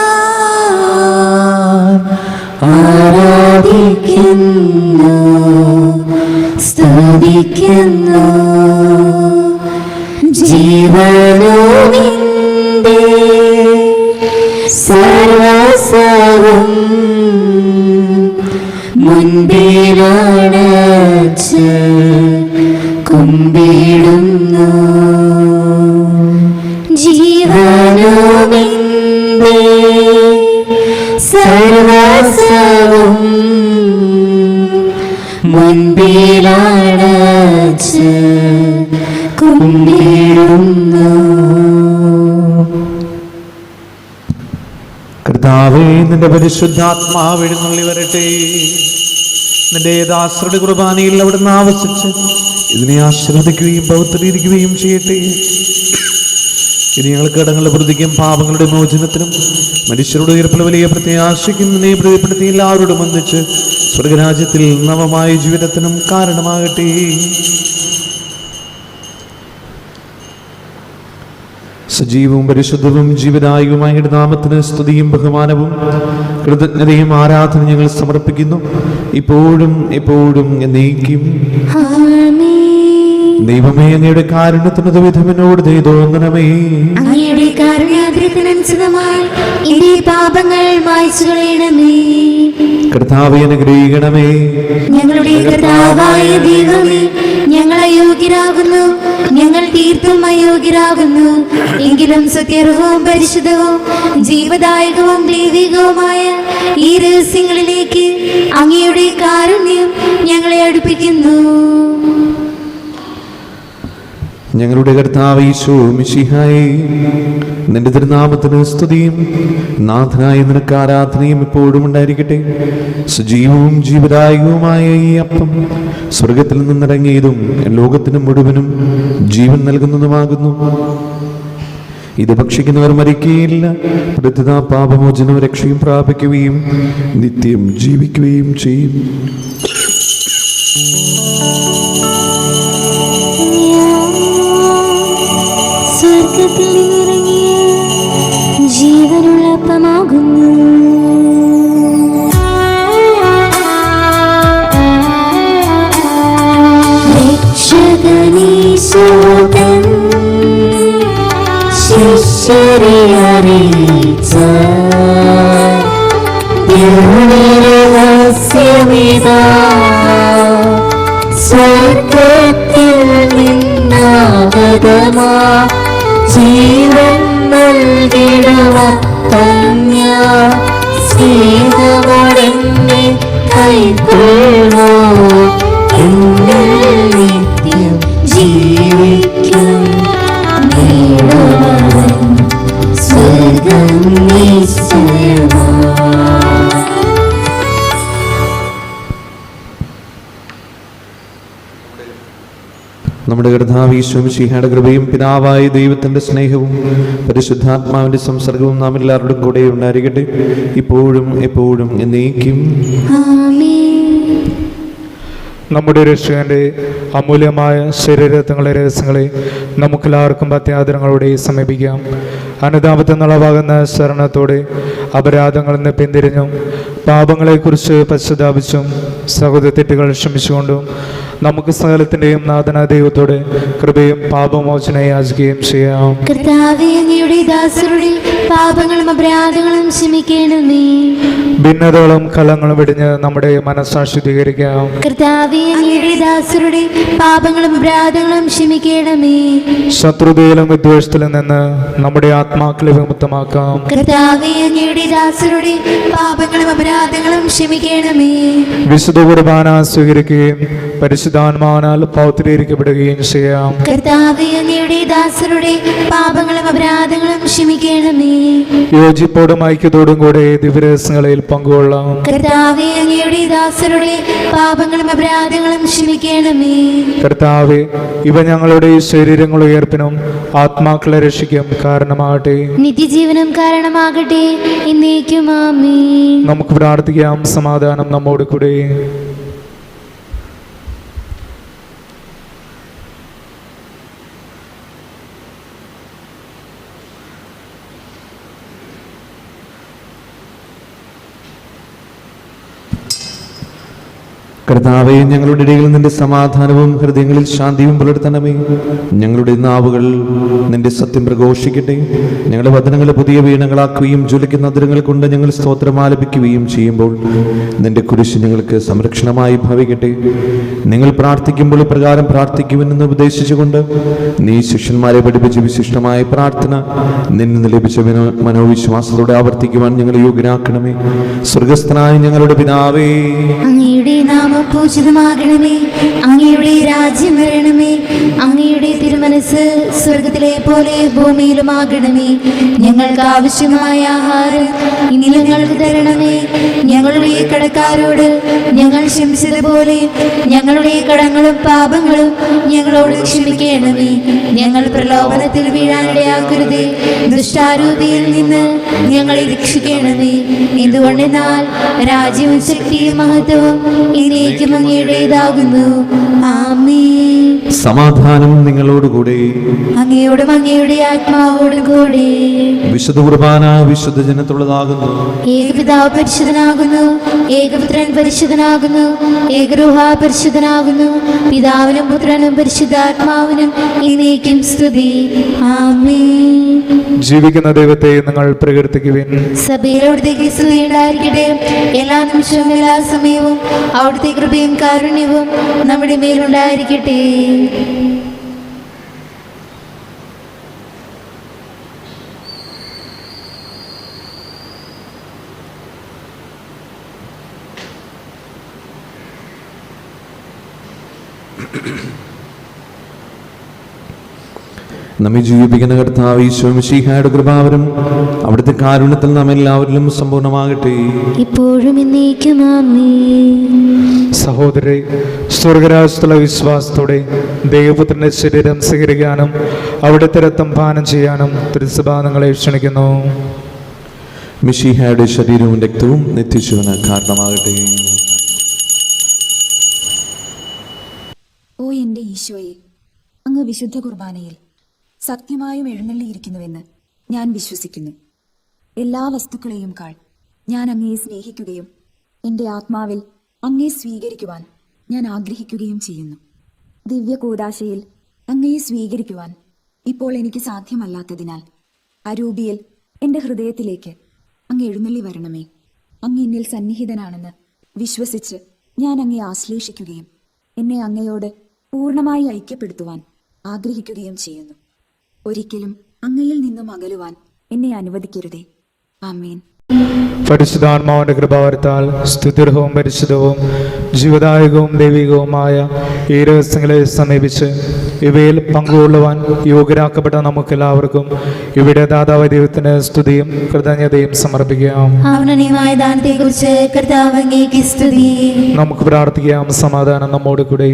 ആരാധിക്കുന്നു, സ്തുതിക്കുന്നു. ജീവനോനിന്റെ സർവസവും മുൻപിലണച്ച് കുമ്പിടുന്നു. ജീവനോനിന്റെ സർവസവും മുൻപിലണച്ച് കുമ്പിടുന്നു. കർത്താവേ, നിന്റെ പരിശുദ്ധാത്മാവ് എഴുന്നള്ളി വരട്ടെ. നിന്റെ ദാസരുടെ കുർബാനയിൽ അവിടുന്ന് ആവസിച്ച് ഇതിനെ ആശീർവദിക്കുകയും പൗത്രീകരിക്കുകയും ചെയ്യട്ടെ. ഇനി ഞങ്ങൾക്ക് കടങ്ങളുടെ പ്രതിക്കും പാപങ്ങളുടെ മോചനത്തിനും മനുഷ്യരുടെ ഉയർപ്പിൽ വലിയ പ്രത്യാശയ്ക്കും നിന്നെ പ്രിയപ്പെടുത്തി എല്ലാവരോടും ഒന്നിച്ച് സ്വർഗരാജ്യത്തിൽ നവമായ ജീവിതത്തിനും കാരണമാകട്ടെ. സജീവവും പരിശുദ്ധവും ജീവദായകവുമായ നാമത്തിന് സ്തുതിയും ബഹുമാനവും കൃതജ്ഞതയും ആരാധന ഞങ്ങൾ സമർപ്പിക്കുന്നു, ഇപ്പോഴും എപ്പോഴും എന്നേക്കും. ദൈവമേ, അങ്ങയുടെ കാരുണ്യത്തിന് വിധമെന്നോട് തോന്നണമേ. അങ്ങയുടെ കാരുണ്യാദ്രത്തിനനുസൃതമായി എന്റെ പാപങ്ങൾ മായ്ച്ചു കളയണമേ. കർത്താവേ, അനുഗ്രഹിക്കണമേ. ഞങ്ങളുടെ കർത്താവായ ദൈവമേ, ഞങ്ങൾ അയോഗ്യരാകുന്നു, ഞങ്ങൾ തീർത്തും അയോഗ്യരാകുന്നു. എങ്കിലും സത്യർഹവും പരിശുദ്ധവും ജീവദായകവും ദൈവികവുമായ ഈ രഹസ്യങ്ങളിലേക്ക് അങ്ങയുടെ കാരുണ്യം ഞങ്ങളെ അടുപ്പിക്കുന്നു. ഞങ്ങളുടെ കർത്താവ് ഈശോ മിശിഹായേ, നിന്റെ തിരുനാമത്തിന് സ്തുതിയും നാഥനായ നിനക്ക് ആരാധനയും എപ്പോഴും ഉണ്ടായിരിക്കട്ടെ. സജീവവും ജീവദായകവുമായ ഈ അപ്പം സ്വർഗത്തിൽ നിന്നിറങ്ങിയതും ലോകത്തിന് മുഴുവനും ജീവൻ നൽകുന്നതുമാകുന്നു. ഇത് ഭക്ഷിക്കുന്നവർ മരിക്കുകയില്ല, പ്രത്യുത പാപമോചനവും രക്ഷയും പ്രാപിക്കുകയും നിത്യം ജീവിക്കുകയും ചെയ്യും. സ്വർഗത്തിൽ നിന്നിറങ്ങിയ ജീവനുള്ള അപ്പമാകുന്നു. രക്ഷകനീശോതൻ ശിഷ്യരെ അറിയിച്ച ദിവ്യരഹസ്യമിതാ, സ്വർഗത്തിൽ നിന്നാഗതമാ ജീവൻ നൽകിടുവാൻ തന്യ സ്നേഹമോടെന്നെ കൈക്കൊള്ളൂ. എന്നിൽ നിത്യം ജീവിക്കും നേടുവൻ സ്വർഗം നിശ്ചയമാ. നമ്മുടെ കർത്താവ് ഈശോ മിശിഹായുടെ കൃപയും പിതാവായ ദൈവത്തിന്റെ സ്നേഹവും പരിശുദ്ധാത്മാവിന്റെ സംസർഗവും നാം എല്ലാവരുടെയും കൂടെ ഉണ്ടായിരിക്കട്ടെ, ഇപ്പോഴും എപ്പോഴും എന്നേക്കും. നമ്മുടെ രക്ഷകന്റെ അമൂല്യമായ ശരീരത്വങ്ങളെ രഹസ്യങ്ങളെ നമുക്കെല്ലാവർക്കും അത്യാദരങ്ങളോടെ സമീപിക്കാം. അനുതാപത്തിൽ നിളവാകുന്ന ശരണത്തോടെ അപരാധങ്ങളിൽ നിന്ന് പിന്തിരിഞ്ഞും പാപങ്ങളെക്കുറിച്ച് പശ്ചാത്താപിച്ചും സഹോദര തെറ്റുകൾ ക്ഷമിച്ചുകൊണ്ടും നമുക്ക് സകലത്തിൻ്റെയും നാഥനായ ദൈവത്തോട് കൃപയും പാപമോചനയും യാചിക്കുകയും ചെയ്യാം. കർത്താവേ, അങ്ങയുടെ ദാസരുടെ പാപങ്ങളും അപരാധങ്ങളും ക്ഷമിക്കണമേ. ഭിന്നതകളും കലങ്ങളും വെടിഞ്ഞ് നമ്മുടെ മനസ്സാക്ഷി ശുദ്ധീകരിക്കാം. കർത്താവേ, അങ്ങയുടെ ദാസരുടെ പാപങ്ങളും അപരാധങ്ങളും ക്ഷമിക്കണമേ. ശത്രുതയിലും വിദ്വേഷത്തിലും നിന്ന് നമ്മുടെ ആത്മാക്കളെ വിമുക്തമാക്കാം. കർത്താവേ, അങ്ങയുടെ ദാസരുടെ പാപങ്ങളും അപരാധങ്ങളും ക്ഷമിക്കണമേ. വിശുദ്ധ കുർബാന സ്വീകരിക്കുകയും പരിശുദ്ധാത്മാവിനാൽ പൗത്രീകരിക്കപ്പെടുകയും ചെയ്യാം. കർത്താവേ, അങ്ങയുടെ ദാസരുടെ പാപങ്ങളും അപരാധങ്ങളും ക്ഷമിക്കണമേ. യോജിപ്പോടും ഐക്യത്തോടും കൂടെ ദിവ്യരഹസ്യങ്ങളിൽ പങ്കുകൊള്ളാം. കർത്താവേ, അങ്ങയുടെ ദാസരുടെ പാപങ്ങളും അപരാധങ്ങളും ക്ഷമിക്കണമേ. കർത്താവേ, ഇവ ഞങ്ങളുടെ ശരീരങ്ങൾ ഉയർപ്പിനും ആത്മാക്കളെ രക്ഷിക്കും കാരണമാകട്ടെ. നിത്യജീവനം കാരണമാകട്ടെ. എന്നേക്കും ആമേൻ. നമുക്ക് പ്രാർത്ഥിക്കാം. സമാധാനം നമ്മോട് കൂടെ. കർത്താവേ, ഞങ്ങളുടെ ഇടയിൽ നിന്റെ സമാധാനവും ഹൃദയങ്ങളിൽ ശാന്തിയും പുലർത്തണമേ. ഞങ്ങളുടെ നാവുകൾ നിന്റെ സത്യം പ്രഘോഷിക്കട്ടെ. ഞങ്ങളുടെ വചനങ്ങളെ പുതിയ വീണകളാക്കുകയും ജ്വലിക്കുന്ന അതിരങ്ങൾ കൊണ്ട് ഞങ്ങൾ സ്തോത്രം ആലപിക്കുകയും ചെയ്യുമ്പോൾ നിന്റെ കുരിശ് ഞങ്ങൾക്ക് സംരക്ഷണമായി ഭവിക്കട്ടെ. നിങ്ങൾ പ്രാർത്ഥിക്കുമ്പോൾ ഇപ്രകാരം പ്രാർത്ഥിക്കുമെന്ന് ഉപദേശിച്ചുകൊണ്ട് നീ ശിഷ്യന്മാരെ പഠിപ്പിച്ച വിശിഷ്ടമായ പ്രാർത്ഥന നിന്നിൽ ലഭിച്ച മനോവിശ്വാസത്തോടെ ആവർത്തിക്കുവാൻ ഞങ്ങളെ യോഗ്യരാക്കണമേ. സ്വർഗസ്ഥനായ ഞങ്ങളുടെ പിതാവേ, അങ്ങയുടെ നാമം പൂജിതമാകണമേ. അങ്ങയുടെ രാജ്യം വരണമേ. അങ്ങയുടെ തിരുമനസ് സ്വർഗത്തിലെ പോലെ ഭൂമിയിലുമാകണമേ. ഞങ്ങൾക്ക് ആവശ്യമായ ആഹാരം ഇനി ഞങ്ങൾക്ക് തരണമേ. ഞങ്ങളുടെ കടക്കാരോട് ഞങ്ങൾ ക്ഷമിച്ചതുപോലെ ഞങ്ങളുടെ കടങ്ങളും പാപങ്ങളും ഞങ്ങളോട് ക്ഷമിക്കണമേ. ഞങ്ങൾ പ്രലോഭനത്തിൽ വീഴാനിടയാക്കരുതേ. ദുഷ്ടാരൂപിയിൽ നിന്ന് ഞങ്ങളെ രക്ഷിക്കണമേ. എന്തുകൊണ്ടെന്നാൽ രാജ്യവും ശക്തിയും മഹത്വവും എന്നേക്കും അങ്ങയുടേതാകുന്നു. ആമേൻ. സമാധാനം നിങ്ങളോടുകൂടെ. അങ്ങയോടും അങ്ങയുടെ ആത്മാവോടും കൂടെ. വിശുദ്ധ കുർബാന വിശുദ്ധ ജനത്തുള്ളതാകുന്നു. ഏകപിതാവ് പരിശുദ്ധനാകുന്നു. ഏകപുത്രൻ പരിശുദ്ധനാകുന്നു. ഏകരൂഹ പരിശുദ്ധനാകുന്നു. പിതാവിനും പുത്രനും പരിശുദ്ധാത്മാവിനും എന്നേക്കും സ്തുതി. ആമേൻ. ജീവിക്കുന്ന ദൈവത്തെ നിങ്ങൾ പ്രകീർത്തിക്കുവിൻ. സഭയിലവിടുത്തേക്ക് സ്തുതി ഉണ്ടായിരിക്കട്ടെ. എല്ലാ നിമിഷവും എല്ലാ സമയവും അവിടുത്തെ കൃപയും കാരുണ്യവും നമ്മുടെ മേലുണ്ടായിരിക്കട്ടെ. നമ്മെ ജീവിപ്പിക്കുന്ന കർത്താവ് ഈശോ മിശിഹായുടെ കൃപാവരം അവിടുത്തെ കാരുണ്യത്തിൽ നാം എല്ലാവരിലും സമ്പൂർണ്ണമാകട്ടെ, ഇപ്പോഴും എന്നേക്കും ആമേൻ. സഹോദരരെ, സ്വർഗരാജ്യത്തുള്ള വിശ്വാസത്തോടെ ദൈവപുത്രന്റെ ശരീരം സ്വീകരിക്കാനും അവിടുത്തെ രക്തം പാനം ചെയ്യാനും തിരുസഭ നിങ്ങളെ ക്ഷണിക്കുന്നു. മിശിഹായുടെ ശരീരവും രക്തവും നിത്യജീവന് കാരണമാകട്ടെ. ഓ എൻ്റെ ഈശോയെ, അങ്ങ് വിശുദ്ധ കുർബാനയിൽ സത്യമായും എഴുന്നള്ളിയിരിക്കുന്നുവെന്ന് ഞാൻ വിശ്വസിക്കുന്നു. എല്ലാ വസ്തുക്കളെയും കാൾ ഞാൻ അങ്ങയെ സ്നേഹിക്കുകയും എൻ്റെ ആത്മാവിൽ അങ്ങയെ സ്വീകരിക്കുവാൻ ഞാൻ ആഗ്രഹിക്കുകയും ചെയ്യുന്നു. ദിവ്യ കൂദാശയിൽ അങ്ങയെ സ്വീകരിക്കുവാൻ ഇപ്പോൾ എനിക്ക് സാധ്യമല്ലാത്തതിനാൽ അരൂപിയിൽ എൻ്റെ ഹൃദയത്തിലേക്ക് അങ്ങ് എഴുന്നള്ളി വരണമേ. അങ്ങ് എന്നിൽ സന്നിഹിതനാണെന്ന് വിശ്വസിച്ച് ഞാൻ അങ്ങയെ ആശ്ലേഷിക്കുകയും എന്നെ അങ്ങയോട് പൂർണ്ണമായി ഐക്യപ്പെടുത്തുവാൻ ആഗ്രഹിക്കുകയും ചെയ്യുന്നു. ഒരിക്കലും അങ്ങയിൽ നിന്നും അകലുവാൻ എന്നെ അനുവദിക്കരുതേ. ആമേൻ. പരിശുദ്ധാത്മാവിന്റെ കൃപാവരത്താൽ സ്തുതിർഹവും പരിശുദ്ധവും ജീവദായകവും ദൈവികവുമായ ഈ രഹസ്യങ്ങളെ സമീപിച്ച് ഇവയിൽ പങ്കുകൊള്ളുവാൻ യോഗ്യരാക്കപ്പെട്ട നമുക്കെല്ലാവർക്കും ഇവിടെ ദാതാവായ ദൈവത്തിന് സ്തുതിയും കൃതജ്ഞതയും സമർപ്പിക്കാം. ആവരണീയമായ ദാനത്തെക്കുറിച്ച് കർത്താവ് അങ്ങേക്ക് സ്തുതി. നമുക്ക് പ്രാർത്ഥിക്കാം. സമാധാനം നമ്മോട് കൂടെ.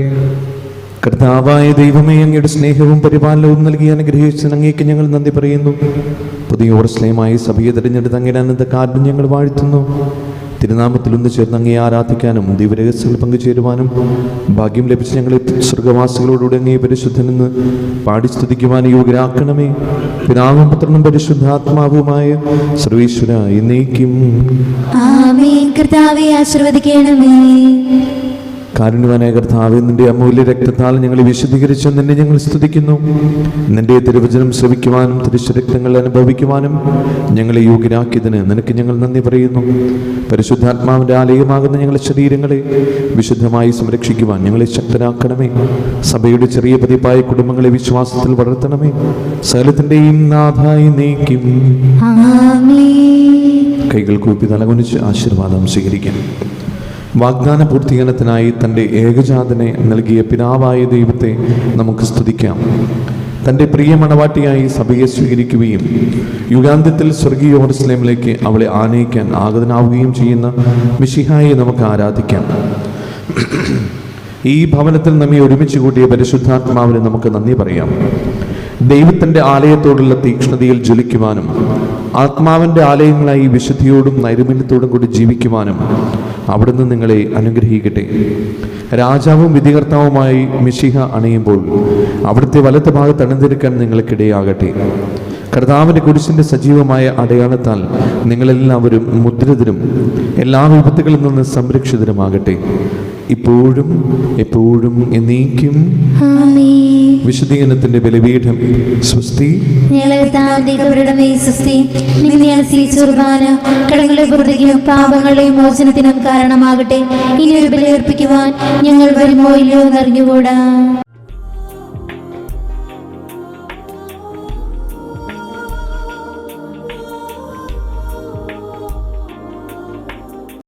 കർത്താവായ ദൈവമേ, അങ്ങയുടെ സ്നേഹവും പരിപാലനവും നൽകി അനുഗ്രഹിച്ചതിന് അങ്ങേക്ക് ഞങ്ങൾ നന്ദി പറയുന്നു. പുതിയ യെരൂശലേമായി സഭയെ തിരഞ്ഞെടുത്ത് അങ്ങയുടെ അനന്തകാരുണ്യം ഞങ്ങൾ വാഴ്ത്തുന്നു. തിരുനാമത്തിൽ ഒന്ന് ചേർന്ന് അങ്ങയെ ആരാധിക്കാനും ദിവ്യരഹസ്യങ്ങൾ പങ്കുചേരുവാനും ഭാഗ്യം ലഭിച്ച ഞങ്ങളെ സ്വർഗവാസികളോടുകൂടി അങ്ങേ പരിശുദ്ധനെന്ന് പാടി സ്തുതിക്കുവാനും യോഗ്യരാക്കണമേ. പിതാവും പുത്രനും പരിശുദ്ധാത്മാവുമായ സർവേശ്വര എന്നേക്കും ആമേൻ. കർത്താവെ ആശീർവദിക്കണമേ. കാരുണ്യവാനായ കർത്താവേ, നിന്റെ അമൂല്യ രക്തത്താൽ ഞങ്ങളെ വിശുദ്ധീകരിച്ച് നിന്നെ ഞങ്ങൾ സ്തുതിക്കുന്നു. നിന്റെ തിരുവചനം ശ്രവിക്കുവാനും തിരുശരക്തങ്ങൾ അനുഭവിക്കുവാനും ഞങ്ങളെ യോഗ്യരാക്കിയതിന് നിനക്ക് ഞങ്ങൾ നന്ദി പറയുന്നു. പരിശുദ്ധാത്മാവിന്റെ ആലയമാകുന്ന ഞങ്ങളുടെ ശരീരങ്ങളെ വിശുദ്ധമായി സംരക്ഷിക്കുവാൻ ഞങ്ങളെ ശക്തരാക്കണമേ. സഭയുടെ ചെറിയ പതിപ്പായ കുടുംബങ്ങളെ വിശ്വാസത്തിൽ വളർത്തണമേ. സകലത്തിന്റെയും നാഥായി നീക്കും. കൈകൾ കൂപ്പി തലകുനിച്ച് ആശീർവാദം സ്വീകരിക്കാം. വാഗ്ദാന പൂർത്തീകരണത്തിനായി തൻ്റെ ഏകജാതനെ നൽകിയ പിതാവായ ദൈവത്തെ നമുക്ക് സ്തുതിക്കാം. തൻ്റെ പ്രിയ മണവാട്ടിയായി സഭയെ സ്വീകരിക്കുകയും യുഗാന്ത്യത്തിൽ സ്വർഗീയ യെരൂശലേമിലേക്ക് അവളെ ആനയിക്കാൻ ആഗതനാവുകയും ചെയ്യുന്ന മിശിഹായെ നമുക്ക് ആരാധിക്കാം. ഈ ഭവനത്തിൽ നമ്മെ ഒരുമിച്ച് കൂട്ടിയ പരിശുദ്ധാത്മാവിന് നമുക്ക് നന്ദി പറയാം. ദൈവത്തിൻ്റെ ആലയത്തോടുള്ള തീക്ഷ്ണതയിൽ ജ്വലിക്കുവാനും ആത്മാവിൻ്റെ ആലയങ്ങളായി വിശുദ്ധിയോടും നൈർമല്യത്തോടും കൂടി ജീവിക്കുവാനും അവിടുന്ന് നിങ്ങളെ അനുഗ്രഹിക്കട്ടെ. രാജാവും വിധികർത്താവുമായി മിശിഹ അണയുമ്പോൾ അവിടുത്തെ വലത്ത് ഭാഗത്ത് അണിനിരക്കാൻ നിങ്ങൾക്കിടയാകട്ടെ. കർത്താവിൻ്റെ കുരിശിൻ്റെ സജീവമായ അടയാളത്താൽ നിങ്ങളെല്ലാവരും മുദ്രിതരും എല്ലാ വിപത്തുകളിൽ നിന്ന് സംരക്ഷിതരുമാകട്ടെ. ഇപ്പോഴും എപ്പോഴും എന്നേക്കും. വിശുദ്ധീകരണത്തിന്റെ ബലിപീഠം സ്വസ്തി. കടങ്ങളുടെ പുറത്തേക്കും പാപങ്ങളുടെയും മോചനത്തിനും കാരണമാകട്ടെ. ഇനിയൊരു ബലി അർപ്പിക്കുവാൻ ഞങ്ങൾ വരുമോ ഇല്ലയോ എന്നറിഞ്ഞുകൂടാ.